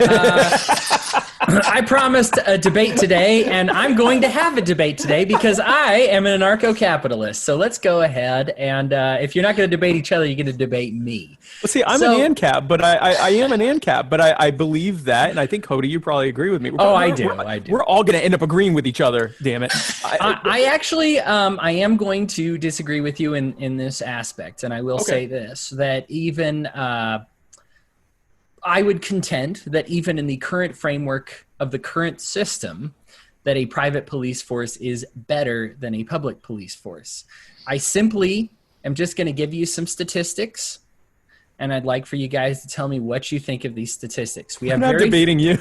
I promised a debate today, and I'm going to have a debate today because I am an anarcho-capitalist. So let's go ahead, and if you're not going to debate each other, you're going to debate me. Well, see, I'm an ANCAP, but I am an ANCAP, but I believe that, and I think, Hodey, you probably agree with me. I do. We're all going to end up agreeing with each other, damn it. I actually, I am going to disagree with you in this aspect, and I will say this, that even I would contend that even in the current framework of the current system, that a private police force is better than a public police force. I simply am just going to give you some statistics, and I'd like for you guys to tell me what you think of these statistics. I'm not debating you.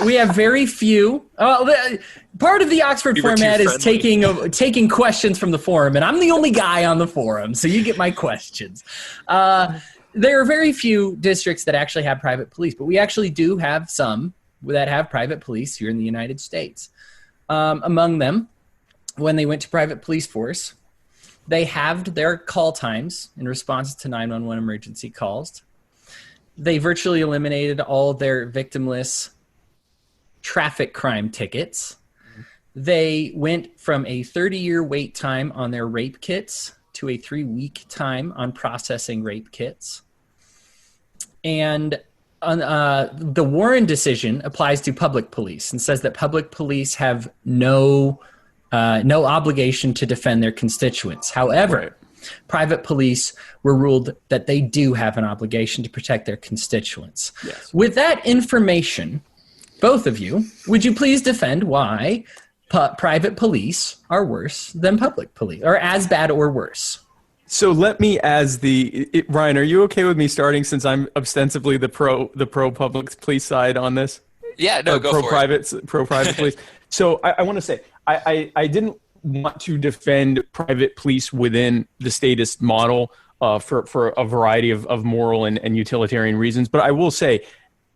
we have very few. Part of the Oxford format is taking questions from the forum, and I'm the only guy on the forum, so you get my questions. There are very few districts that actually have private police, but we actually do have some that have private police here in the United States. Among them, when they went to private police force, they halved their call times in response to 911 emergency calls. They virtually eliminated all their victimless traffic crime tickets. They went from a 30-year wait time on their rape kits to a 3-week time on processing rape kits. And the Warren decision applies to public police and says that public police have no obligation to defend their constituents. However, private police were ruled that they do have an obligation to protect their constituents. Yes. With that information, both of you, would you please defend why private police are worse than public police, or as bad or worse? So let me, Ryan, are you okay with me starting, since I'm ostensibly the pro public police side on this? Yeah, no, go for it. Pro private police. So I want to say, I didn't want to defend private police within the statist model for a variety of moral and utilitarian reasons. But I will say,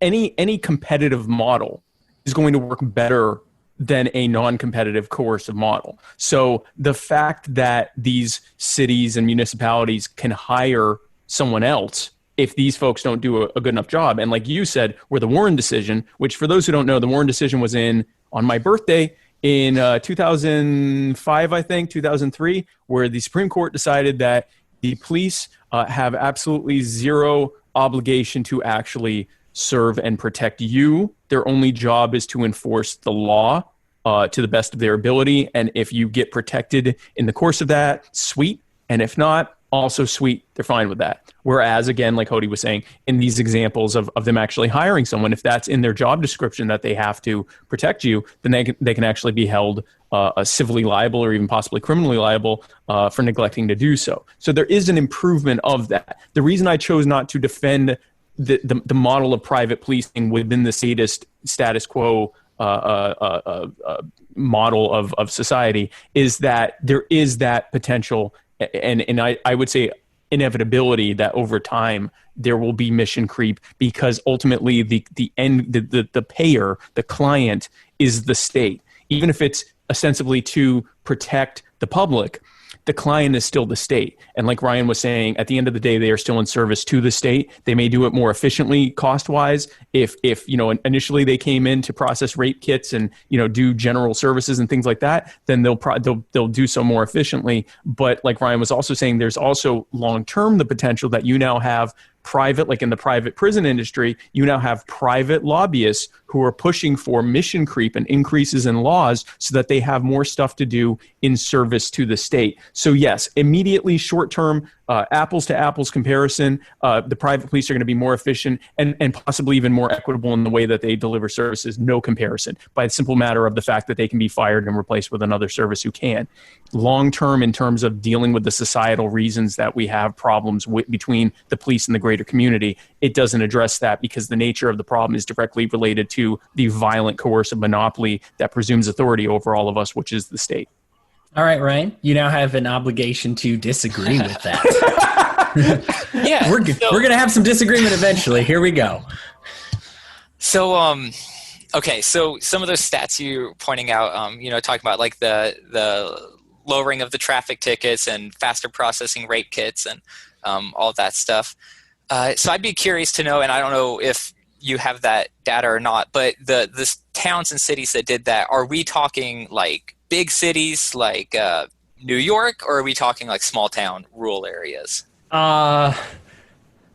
any competitive model is going to work better than a non-competitive coercive model. So the fact that these cities and municipalities can hire someone else if these folks don't do a good enough job, and like you said, where the Warren decision, which for those who don't know, the Warren decision was on my birthday in 2005, I think, 2003, where the Supreme Court decided that the police have absolutely zero obligation to actually serve and protect you. Their only job is to enforce the law to the best of their ability. And if you get protected in the course of that, sweet. And if not, also sweet. They're fine with that. Whereas, again, like Hodey was saying, in these examples of them actually hiring someone, if that's in their job description that they have to protect you, then they can actually be held civilly liable or even possibly criminally liable for neglecting to do so. So there is an improvement of that. The reason I chose not to defend the model of private policing within the status quo model of society is that there is that potential, and I would say inevitability that over time there will be mission creep, because ultimately the payer, the client, is the state. Even if it's ostensibly to protect the public, the client is still the state. And like Ryan was saying, at the end of the day, they are still in service to the state. They may do it more efficiently cost-wise. If initially they came in to process rape kits and, do general services and things like that, then they'll do so more efficiently. But like Ryan was also saying, there's also long-term the potential that you now have private, like in the private prison industry, you now have private lobbyists who are pushing for mission creep and increases in laws so that they have more stuff to do in service to the state. So yes, immediately short-term, apples to apples comparison, the private police are going to be more efficient and possibly even more equitable in the way that they deliver services, no comparison, by the simple matter of the fact that they can be fired and replaced with another service who can. Long-term, in terms of dealing with the societal reasons that we have problems between the police and the greater community, it doesn't address that, because the nature of the problem is directly related to the violent coercive monopoly that presumes authority over all of us, which is the state. All right, Ryan, you now have an obligation to disagree with that. Yeah. We're going to have some disagreement eventually. Here we go. So, okay, so some of those stats you're pointing out, talking about like the lowering of the traffic tickets and faster processing rape kits and all of that stuff. So I'd be curious to know, and I don't know if you have that data or not, but the towns and cities that did that, are we talking like big cities like New York, or are we talking like small town, rural areas?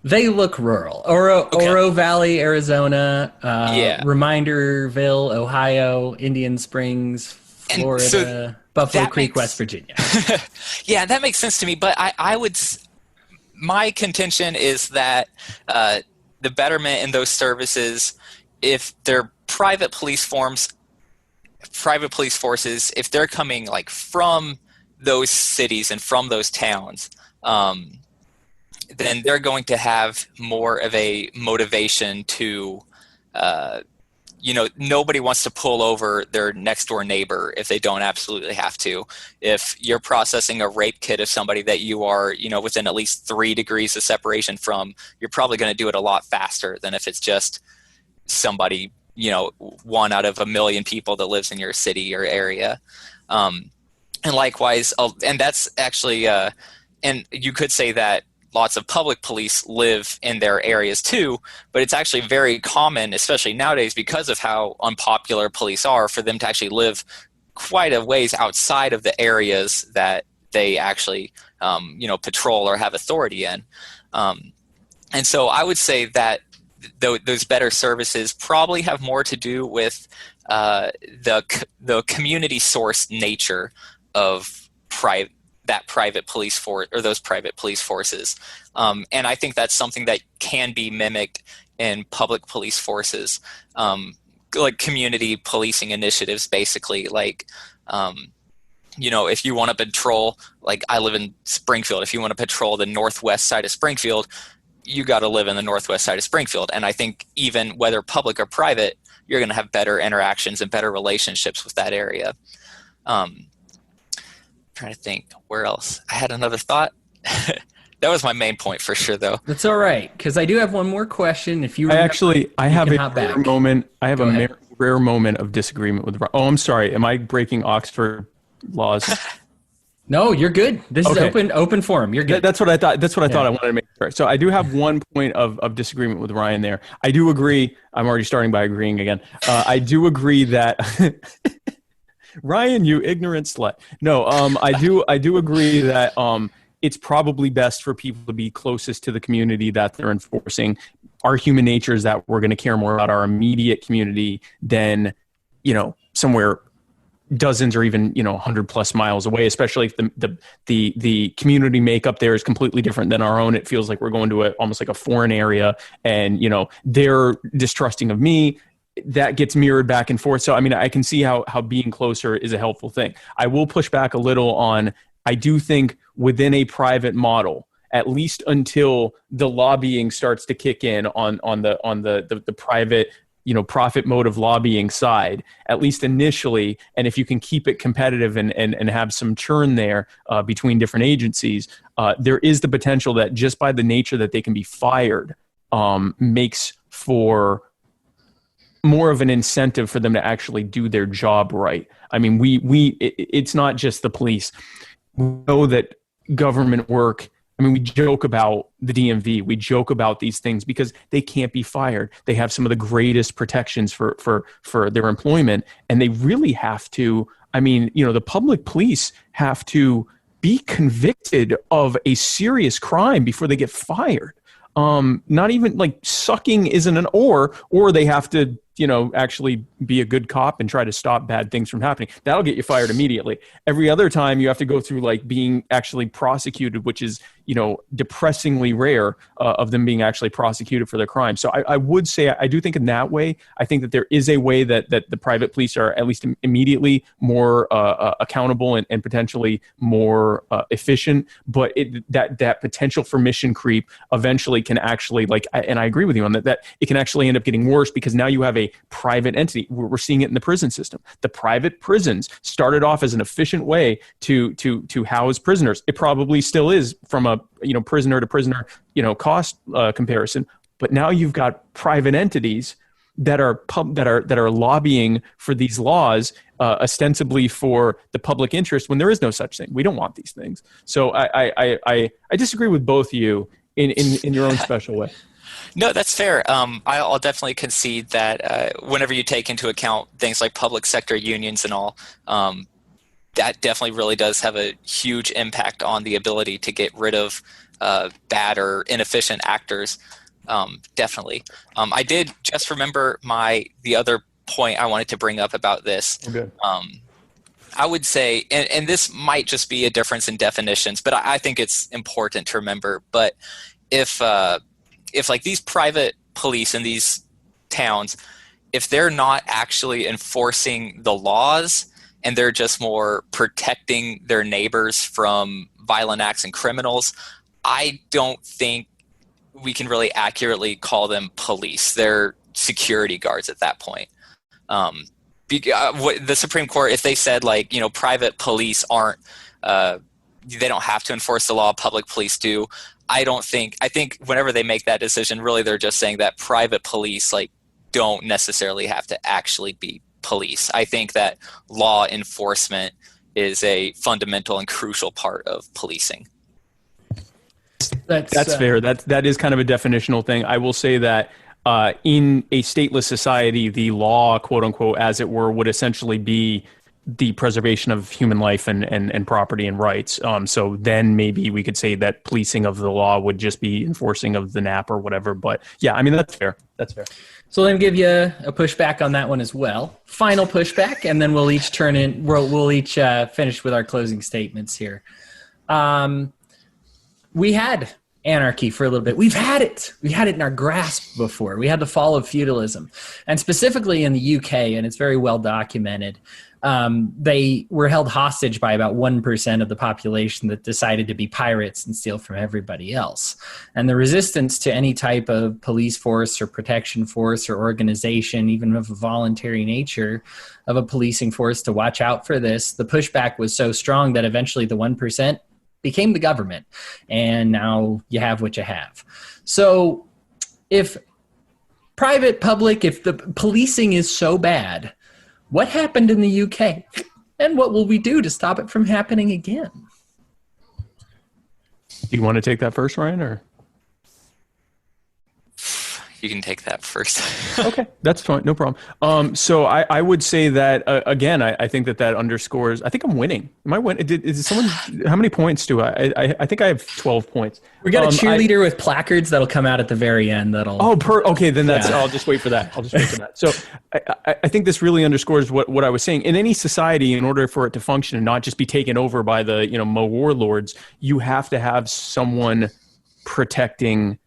They look rural. Oro Valley, Arizona, Reminderville, Ohio, Indian Springs, Florida, Buffalo Creek, West Virginia. Yeah, that makes sense to me, but my contention is that the betterment in those services, if they're private police forces, if they're coming like from those cities and from those towns, then they're going to have more of a motivation to, nobody wants to pull over their next door neighbor if they don't absolutely have to. If you're processing a rape kit of somebody that you are, within at least 3 degrees of separation from, you're probably going to do it a lot faster than if it's just somebody, 1 out of a million people that lives in your city or area. And likewise, and that's actually, and you could say that lots of public police live in their areas too, but it's actually very common, especially nowadays, because of how unpopular police are, for them to actually live quite a ways outside of the areas that they actually, patrol or have authority in. And so I would say that those better services probably have more to do with the community source nature of private police force, or those private police forces. And I think that's something that can be mimicked in public police forces, like community policing initiatives, basically. Like, if you want to patrol, like I live in Springfield, if you want to patrol the northwest side of Springfield, you got to live in the northwest side of Springfield. And I think even whether public or private, you're going to have better interactions and better relationships with that area. Trying to think where else. I had another thought. That was my main point for sure, though. That's all right, because I do have one more question. If you I have a mirror moment. I have a rare moment of disagreement with. Oh, I'm sorry. Am I breaking Oxford laws? No, you're good. This is open forum. You're good. That's what I thought. That's what I thought. I wanted to make sure. So I do have one point of disagreement with Ryan there. I do agree. I'm already starting by agreeing again. I do agree that Ryan, you ignorant slut. No, I do agree that it's probably best for people to be closest to the community that they're enforcing. Our human nature is that we're going to care more about our immediate community than, somewhere dozens or even 100 plus miles away, especially if the community makeup there is completely different than our own. It feels like we're going to almost like a foreign area, and they're distrusting of me. That gets mirrored back and forth. So I mean, I can see how being closer is a helpful thing. I will push back a little on, I do think within a private model, at least until the lobbying starts to kick in on the private profit motive lobbying side, at least initially. And if you can keep it competitive and have some churn there between different agencies, there is the potential that just by the nature that they can be fired makes for more of an incentive for them to actually do their job right. I mean, it's not just the police. We know that government work, I mean, we joke about the DMV. We joke about these things because they can't be fired. They have some of the greatest protections for their employment, and they really have to. I mean, the public police have to be convicted of a serious crime before they get fired. Not even like sucking isn't an or they have to, actually be a good cop and try to stop bad things from happening. That'll get you fired immediately. Every other time you have to go through like being actually prosecuted, which is, depressingly rare of them being actually prosecuted for their crime. So I would say, I do think in that way, I think that there is a way that the private police are at least immediately more accountable and potentially more efficient. But that potential for mission creep eventually can actually and I agree with you on that it can actually end up getting worse because now you have a private entity. We're seeing it in the prison system. The private prisons started off as an efficient way to house prisoners. It probably still is from a prisoner to prisoner cost comparison. But now you've got private entities that are lobbying for these laws ostensibly for the public interest when there is no such thing. We don't want these things. So I disagree with both of you in your own special way. No, that's fair. I'll definitely concede that whenever you take into account things like public sector unions and all, that definitely really does have a huge impact on the ability to get rid of bad or inefficient actors. Definitely. I did just remember the other point I wanted to bring up about this. Okay. I would say, and this might just be a difference in definitions, but I think it's important to remember. But if like these private police in these towns, if they're not actually enforcing the laws and they're just more protecting their neighbors from violent acts and criminals, I don't think we can really accurately call them police. They're security guards at that point. The Supreme Court, if they said private police aren't, they don't have to enforce the law, public police do. I think whenever they make that decision, really they're just saying that private police don't necessarily have to actually be police. I think that law enforcement is a fundamental and crucial part of policing. That's fair. That is kind of a definitional thing. I will say that in a stateless society, the law, quote unquote, as it were, would essentially be the preservation of human life and property and rights. So then maybe we could say that policing of the law would just be enforcing of the NAP or whatever. But yeah, I mean, that's fair. That's fair. So let me give you a pushback on that one as well. Final pushback, and then we'll each finish with our closing statements here. We had anarchy for a little bit. We've had it. We had it in our grasp before. We had the fall of feudalism. And specifically in the UK, and it's very well documented, they were held hostage by about 1% of the population that decided to be pirates and steal from everybody else. And the resistance to any type of police force or protection force or organization, even of a voluntary nature of a policing force to watch out for this, the pushback was so strong that eventually the 1% became the government. And now you have what you have. So if private, public, if the policing is so bad, what happened in the UK? And what will we do to stop it from happening again? Do you want to take that first, Ryan, or? You can take that first. Okay, that's fine. No problem. So I would say that, again, I think that underscores, I think I'm winning. Am I winning? Is someone, how many points do I think I have 12 points. We got a cheerleader with placards that'll come out at the very end. Okay, then I'll just wait for that. So I think this really underscores what I was saying. In any society, in order for it to function and not just be taken over by the, warlords, you have to have someone protecting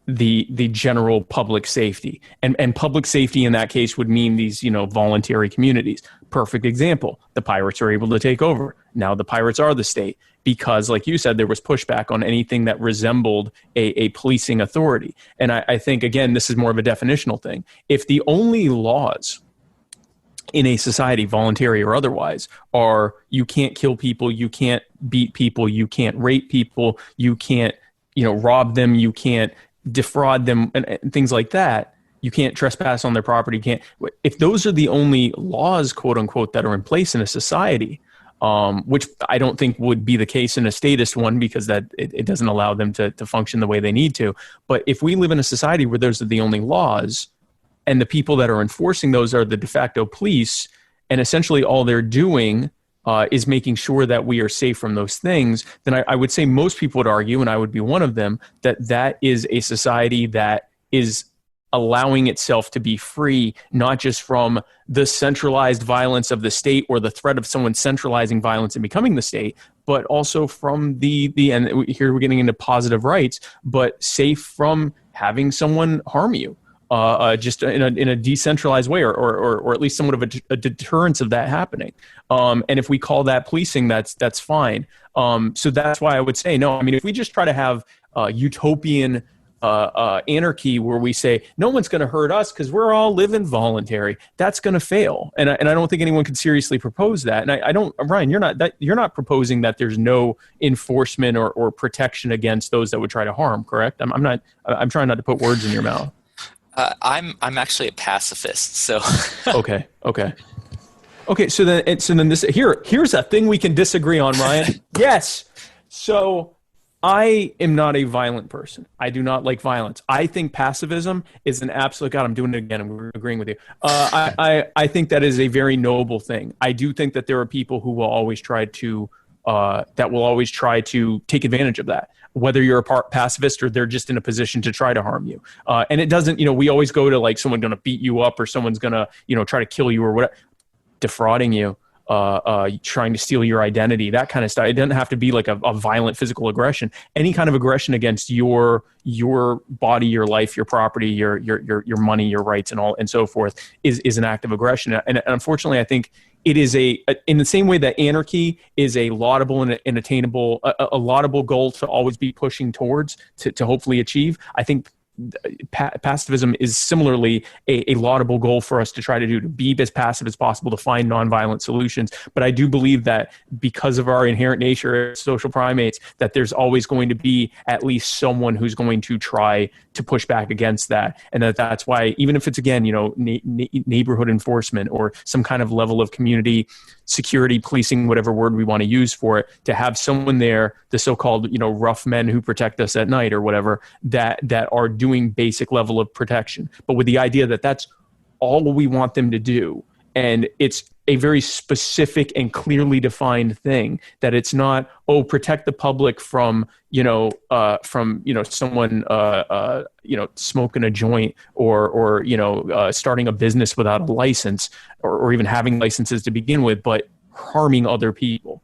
the general public safety, and public safety in that case would mean these voluntary communities. Perfect example: the pirates are able to take over. Now the pirates are the state because, like you said, there was pushback on anything that resembled a policing authority. And I think, again, this is more of a definitional thing. If the only laws in a society, voluntary or otherwise, are you can't kill people, you can't beat people, you can't rape people, you can't rob them, you can't defraud them, and things like that, you can't trespass on their property, if those are the only laws, quote unquote, that are in place in a society, which I don't think would be the case in a statist one, because that it doesn't allow them to function the way they need to. But if we live in a society where those are the only laws, and the people that are enforcing those are the de facto police, and essentially all they're doing is making sure that we are safe from those things, then I would say most people would argue, and I would be one of them, that is a society that is allowing itself to be free, not just from the centralized violence of the state or the threat of someone centralizing violence and becoming the state, but also from and here we're getting into positive rights, but safe from having someone harm you. Just in a decentralized way, or at least somewhat of a deterrence of that happening. And if we call that policing, that's fine. So that's why I would say no. I mean, if we just try to have utopian anarchy where we say no one's going to hurt us because we're all living voluntary, that's going to fail. And I don't think anyone could seriously propose that. And I don't, Ryan, you're not proposing that there's no enforcement or protection against those that would try to harm, correct? I'm not. I'm trying not to put words in your mouth. I'm actually a pacifist, so. Okay. So then here's a thing we can disagree on, Ryan. Yes. So I am not a violent person. I do not like violence. I think pacifism is an absolute, God, I'm doing it again. I'm agreeing with you. I think that is a very noble thing. I do think that there are people who will always try to take advantage of that, whether you're a pacifist or they're just in a position to try to harm you. And it doesn't, we always go to like someone going to beat you up or someone's going to, try to kill you or whatever, defrauding you, trying to steal your identity, that kind of stuff. It doesn't have to be like a violent physical aggression. Any kind of aggression against your body, your life, your property, your money, your rights, and all and so forth is an act of aggression. And unfortunately, I think it is in the same way that anarchy is a laudable and attainable, a laudable goal to always be pushing towards to hopefully achieve. I think pacifism is similarly a laudable goal for us to try to do, to be as passive as possible, to find nonviolent solutions. But I do believe that because of our inherent nature as social primates, that there's always going to be at least someone who's going to try to push back against that. And that's why, even if it's, again, neighborhood enforcement or some kind of level of community security, policing, whatever word we want to use for it, to have someone there, the so-called, rough men who protect us at night or whatever, that are doing basic level of protection, but with the idea that that's all we want them to do. And it's a very specific and clearly defined thing, that it's not, protect the public from someone, smoking a joint or starting a business without a license or even having licenses to begin with, but harming other people.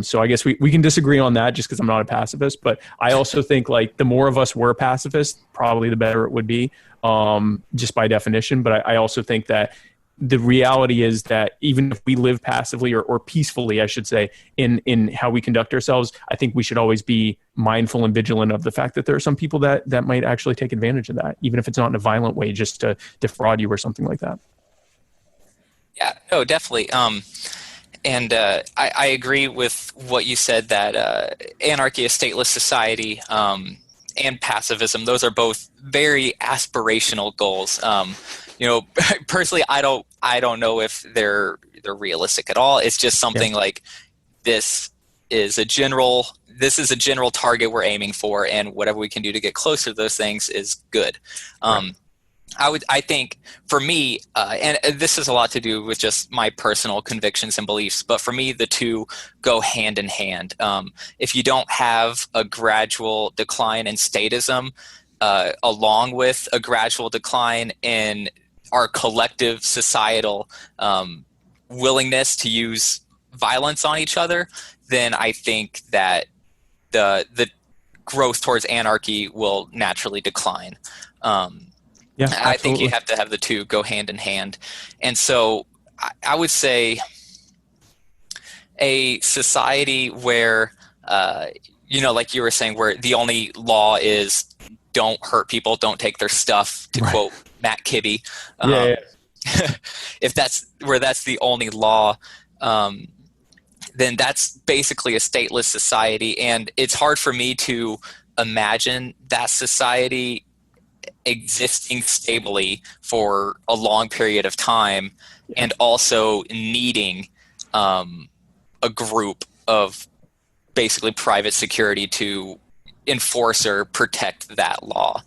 So I guess we can disagree on that just because I'm not a pacifist, but I also think like the more of us were pacifists, probably the better it would be, just by definition. But I also think that the reality is that even if we live passively or peacefully, I should say, in how we conduct ourselves, I think we should always be mindful and vigilant of the fact that there are some people that might actually take advantage of that, even if it's not in a violent way, just to defraud you or something like that. Yeah, no, definitely. And I agree with what you said, that anarchy, a stateless society, and pacifism. Those are both very aspirational goals. Personally, I don't know if they're realistic at all. It's just something like this is a general target we're aiming for, and whatever we can do to get closer to those things is good. I think for me, and this has a lot to do with just my personal convictions and beliefs, but for me, the two go hand in hand. If you don't have a gradual decline in statism, along with a gradual decline in our collective societal willingness to use violence on each other, then I think that the growth towards anarchy will naturally decline. I think you have to have the two go hand in hand. And so I would say a society where, like you were saying, where the only law is don't hurt people, don't take their stuff, to quote Matt Kibbe. If that's the only law, then that's basically a stateless society. And it's hard for me to imagine that society existing stably for a long period of time, and also needing a group of basically private security to enforce or protect that law.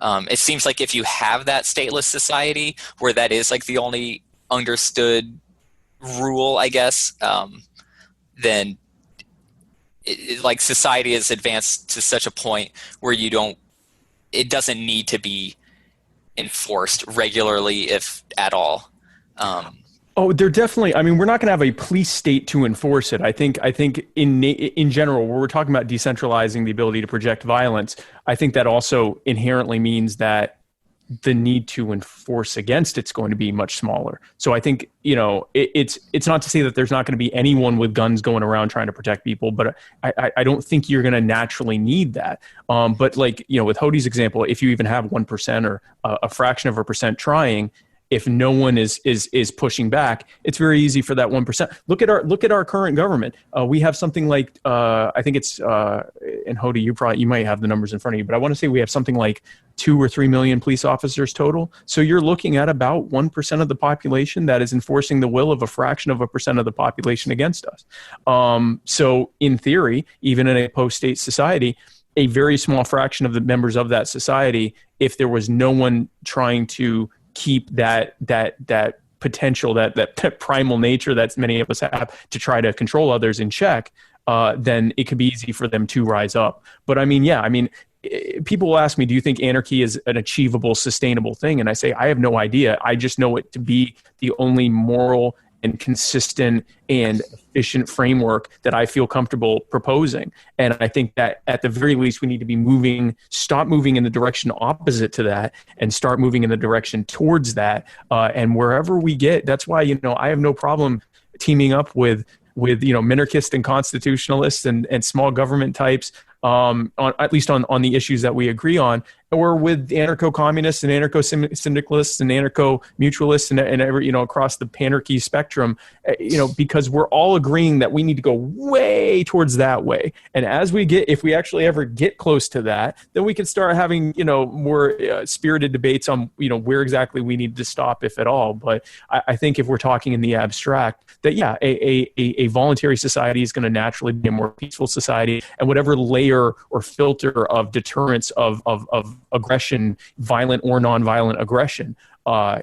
It seems like if you have that stateless society where that is like the only understood rule, I guess, then like society has advanced to such a point where it doesn't need to be enforced regularly, if at all. They're definitely. I mean, we're not going to have a police state to enforce it. I think in general, where we're talking about decentralizing the ability to project violence, I think that also inherently means that the need to enforce against it's going to be much smaller. So I think, it's not to say that there's not going to be anyone with guns going around trying to protect people, but I don't think you're going to naturally need that. But with Hodey's example, if you even have 1% or a fraction of a percent trying, if no one is pushing back, it's very easy for that 1%. Look at our current government. We have something like I think it's and Hodey, you might have the numbers in front of you, but I want to say we have something like 2 or 3 million police officers total. So you're looking at about 1% of the population that is enforcing the will of a fraction of a percent of the population against us. So in theory, even in a post-state society, a very small fraction of the members of that society, if there was no one trying to keep that potential, that primal nature that many of us have to try to control others in check, then it could be easy for them to rise up. But people will ask me, do you think anarchy is an achievable, sustainable thing? And I say, I have no idea. I just know it to be the only moral and consistent and efficient framework that I feel comfortable proposing. And I think that at the very least, we need to stop moving in the direction opposite to that and start moving in the direction towards that. And wherever we get, that's why, I have no problem teaming up with minarchists and constitutionalists and small government types, at least on the issues that we agree on, or with anarcho-communists and anarcho-syndicalists and anarcho-mutualists and every, across the panarchy spectrum, because we're all agreeing that we need to go way towards that way. And if we actually ever get close to that, then we can start having, more spirited debates on, where exactly we need to stop, if at all. But I think if we're talking in the abstract, that a voluntary society is going to naturally be a more peaceful society, and whatever layer or filter of deterrence of aggression, violent or nonviolent aggression,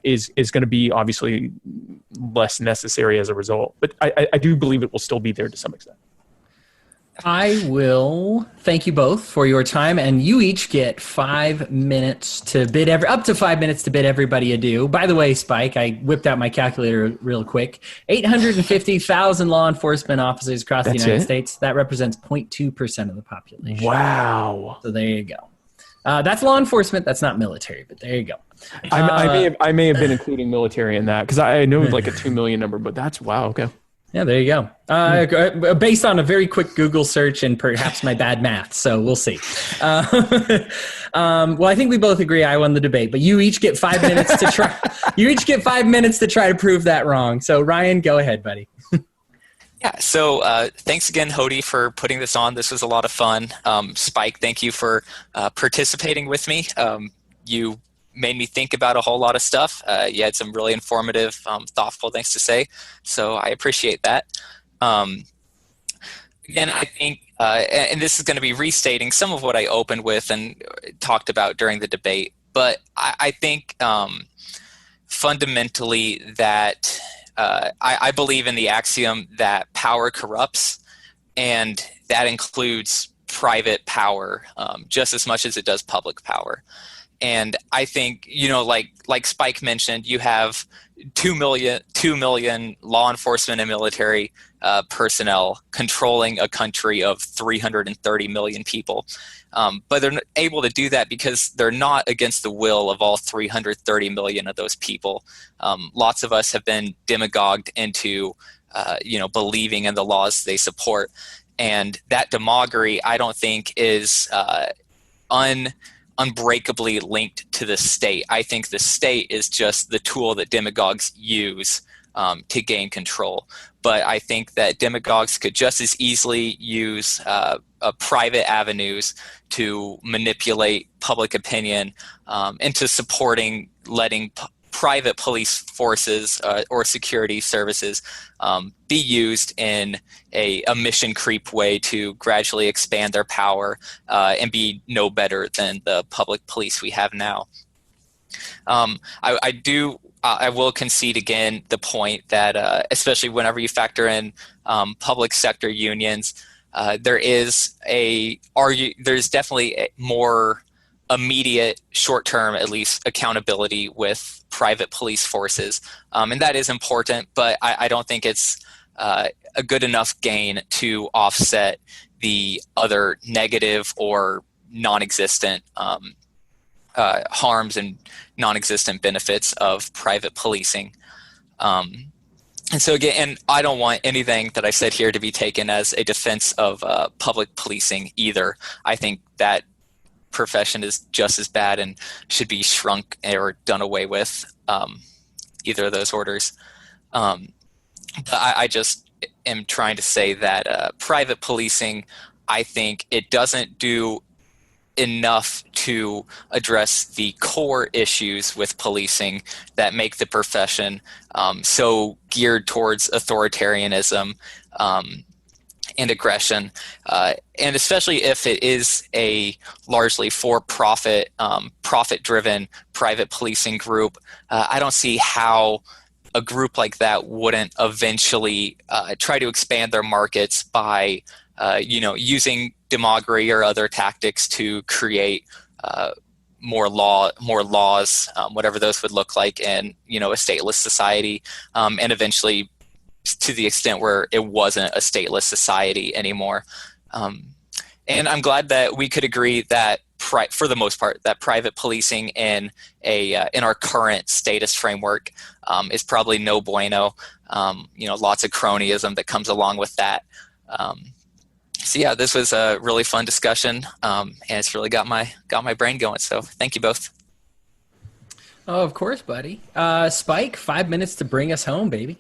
is going to be obviously less necessary as a result. But I do believe it will still be there to some extent. I will thank you both for your time, and you each get 5 minutes to bid up to 5 minutes to bid everybody adieu. By the way, Spike, I whipped out my calculator real quick. 850,000 law enforcement officers across the United States. That represents 0.2% of the population. Wow. So there you go. That's law enforcement. That's not military, but there you go. I may have been including military in that, because I know like a 2 million number, but that's wow. Okay. Yeah, there you go. Based on a very quick Google search and perhaps my bad math, so we'll see. Well, I think we both agree I won the debate, but you each get 5 minutes to try. You each get 5 minutes to try to prove that wrong. So, Ryan, go ahead, buddy. Yeah, so thanks again, Hodey, for putting this on. This was a lot of fun. Spike, thank you for participating with me. You made me think about a whole lot of stuff. You had some really informative, thoughtful things to say, so I appreciate that. Again, I think, and this is going to be restating some of what I opened with and talked about during the debate, but I think fundamentally that I believe in the axiom that power corrupts, and that includes private power just as much as it does public power. And I think, like Spike mentioned, you have 2 million law enforcement and military personnel controlling a country of 330 million people. But they're able to do that because they're not against the will of all 330 million of those people. Lots of us have been demagogued into, believing in the laws they support. And that demagoguery, I don't think, is unbreakably linked to the state. I think the state is just the tool that demagogues use to gain control. But I think that demagogues could just as easily use private avenues to manipulate public opinion into supporting letting private police forces or security services be used in a mission creep way to gradually expand their power and be no better than the public police we have now. I will concede again the point that especially whenever you factor in public sector unions, there's definitely a more immediate, short-term, at least, accountability with private police forces, and that is important. But I don't think it's a good enough gain to offset the other negative or non-existent harms and non-existent benefits of private policing. And so again, and I don't want anything that I said here to be taken as a defense of public policing either. I think that profession is just as bad and should be shrunk or done away with, either of those orders. But I just am trying to say that private policing, I think it doesn't do enough to address the core issues with policing that make the profession so geared towards authoritarianism and aggression, and especially if it is a largely for-profit, profit-driven private policing group, I don't see how a group like that wouldn't eventually try to expand their markets by using demagoguery or other tactics to create more laws, whatever those would look like in a stateless society, and eventually to the extent where it wasn't a stateless society anymore. And I'm glad that we could agree that for the most part, that private policing in our current status framework is probably no bueno. Lots of cronyism that comes along with that. So yeah, this was a really fun discussion, and it's really got my brain going. So thank you both. Oh, of course, buddy. Spike, 5 minutes to bring us home, baby.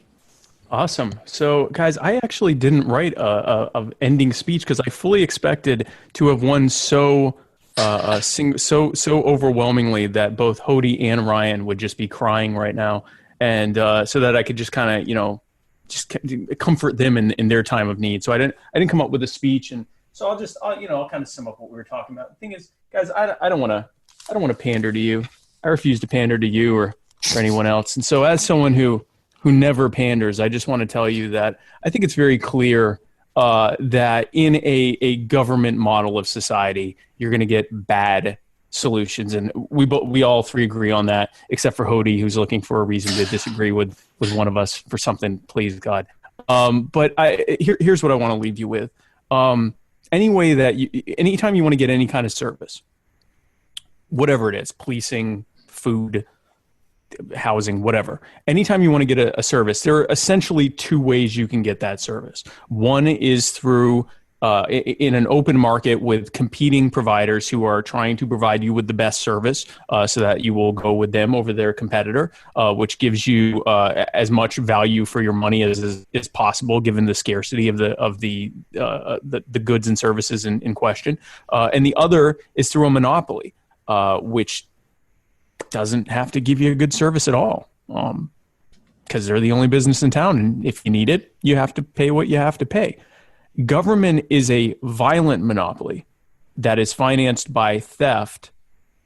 Awesome. So, guys, I actually didn't write a ending speech because I fully expected to have won so overwhelmingly that both Hodey and Ryan would just be crying right now, and so that I could just kind of just comfort them in their time of need. So I didn't come up with a speech, and so I'll kind of sum up what we were talking about. The thing is, guys, I don't want to pander to you. I refuse to pander to you or anyone else. And so, as someone who never panders, I just want to tell you that I think it's very clear that in a government model of society, you're going to get bad solutions, and we all three agree on that, except for Hodey, who's looking for a reason to disagree with one of us for something. Please God. But here's what I want to leave you with. Anytime you want to get any kind of service, whatever it is, policing, food, housing, whatever. Anytime you want to get a service, there are essentially two ways you can get that service. One is through in an open market with competing providers who are trying to provide you with the best service, so that you will go with them over their competitor, which gives you as much value for your money as possible, given the scarcity of the goods and services in question. And the other is through a monopoly, which doesn't have to give you a good service at all, because they're the only business in town, and if you need it, you have to pay what you have to pay. Government is a violent monopoly that is financed by theft,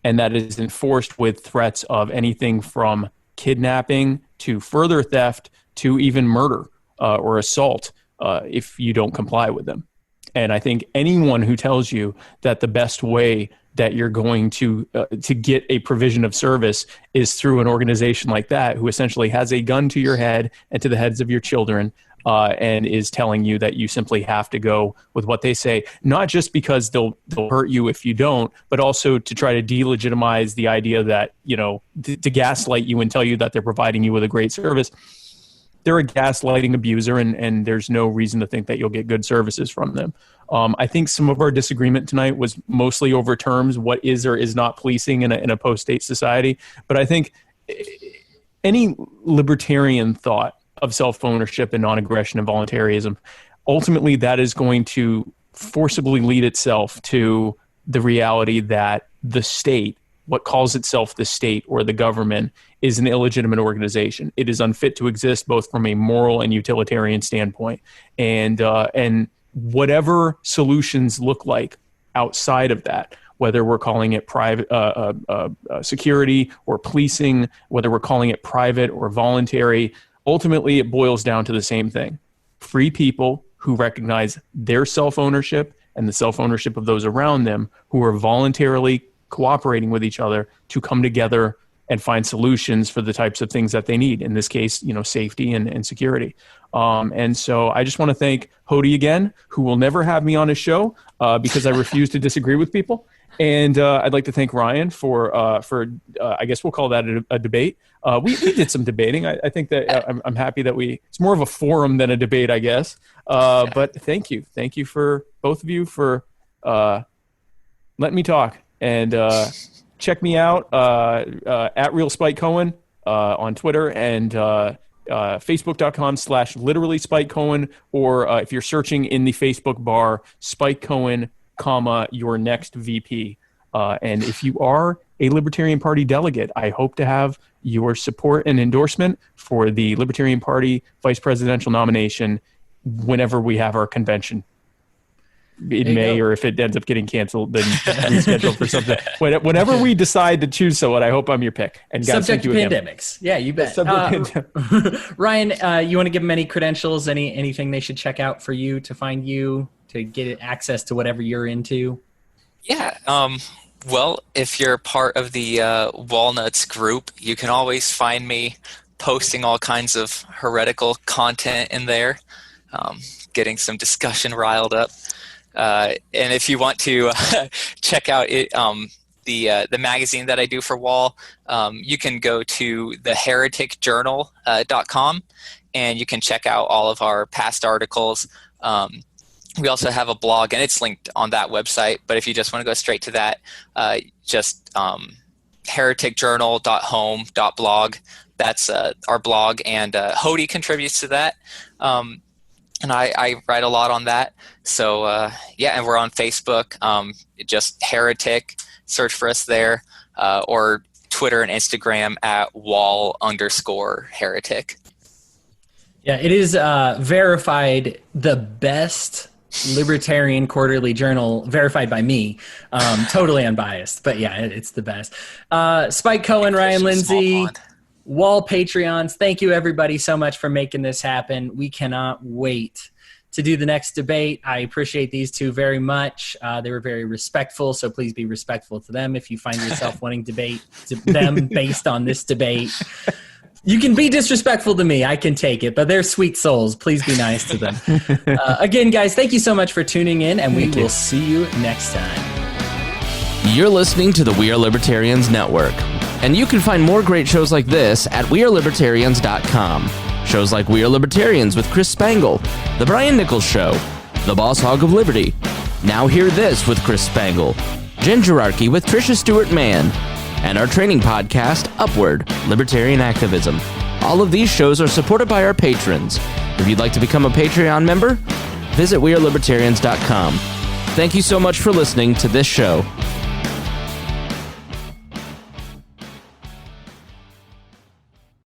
and that is enforced with threats of anything from kidnapping to further theft to even murder or assault if you don't comply with them. And I think anyone who tells you that the best way that you're going to get a provision of service is through an organization like that, who essentially has a gun to your head and to the heads of your children, and is telling you that you simply have to go with what they say, not just because they'll hurt you if you don't, but also to try to delegitimize the idea that, to gaslight you and tell you that they're providing you with a great service. They're a gaslighting abuser, and there's no reason to think that you'll get good services from them. I think some of our disagreement tonight was mostly over terms, what is or is not policing in a post-state society. But I think any libertarian thought of self-ownership and non-aggression and voluntarism, ultimately that is going to forcibly lead itself to the reality that the state, what calls itself the state or the government, is an illegitimate organization. It is unfit to exist both from a moral and utilitarian standpoint. And whatever solutions look like outside of that, whether we're calling it private security or policing, whether we're calling it private or voluntary, ultimately it boils down to the same thing. Free people who recognize their self-ownership and the self-ownership of those around them, who are voluntarily cooperating with each other to come together and find solutions for the types of things that they need. In this case, safety and security. And so I just want to thank Hodey again, who will never have me on his show because I refuse to disagree with people. And I'd like to thank Ryan for I guess we'll call that a debate. We did some debating. I think that I'm happy that it's more of a forum than a debate, I guess. But thank you. Thank you for both of you for letting me talk. And check me out at Real Spike Cohen on Twitter, and Facebook.com/literally Spike Cohen, or if you're searching in the Facebook bar, Spike Cohen, your next VP. And if you are a Libertarian Party delegate, I hope to have your support and endorsement for the Libertarian Party vice presidential nomination whenever we have our convention. In May, or if it ends up getting canceled, then rescheduled for something. Whenever we decide to choose someone, I hope I'm your pick. And guys, subject to pandemics. Yeah, you bet. Ryan, you want to give them any credentials, anything they should check out for you to find you, to get access to whatever you're into? Yeah. Well, if you're part of the Walnuts group, you can always find me posting all kinds of heretical content in there, getting some discussion riled up. And if you want to check out it, the magazine that I do for WAL, you can go to thehereticjournal.com, and you can check out all of our past articles. We also have a blog, and it's linked on that website. But if you just want to go straight to that, just hereticjournal.home.blog. That's our blog, and Hodey contributes to that. And I write a lot on that. So, and we're on Facebook. Just Heretic, search for us there, or Twitter and Instagram at wall_heretic. Yeah, it is verified, the best libertarian quarterly journal, verified by me, totally unbiased. But yeah, it's the best. Spike Cohen, Ryan Lindsey, WAL Patreons, thank you everybody so much for making this happen. We cannot wait to do the next debate. I appreciate these two very much. They were very respectful, so please be respectful to them if you find yourself wanting to debate them based on this debate. You can be disrespectful to me. I can take it, but they're sweet souls. Please be nice to them. Again, guys, thank you so much for tuning in, and we will see you next time. You're listening to the We Are Libertarians Network, and you can find more great shows like this at wearelibertarians.com. Shows like We Are Libertarians with Chris Spangle, The Brian Nichols Show, The Boss Hog of Liberty, Now Hear This with Chris Spangle, Gingerarchy with Trisha Stewart-Mann, and our training podcast, Upward, Libertarian Activism. All of these shows are supported by our patrons. If you'd like to become a Patreon member, visit wearelibertarians.com. Thank you so much for listening to this show.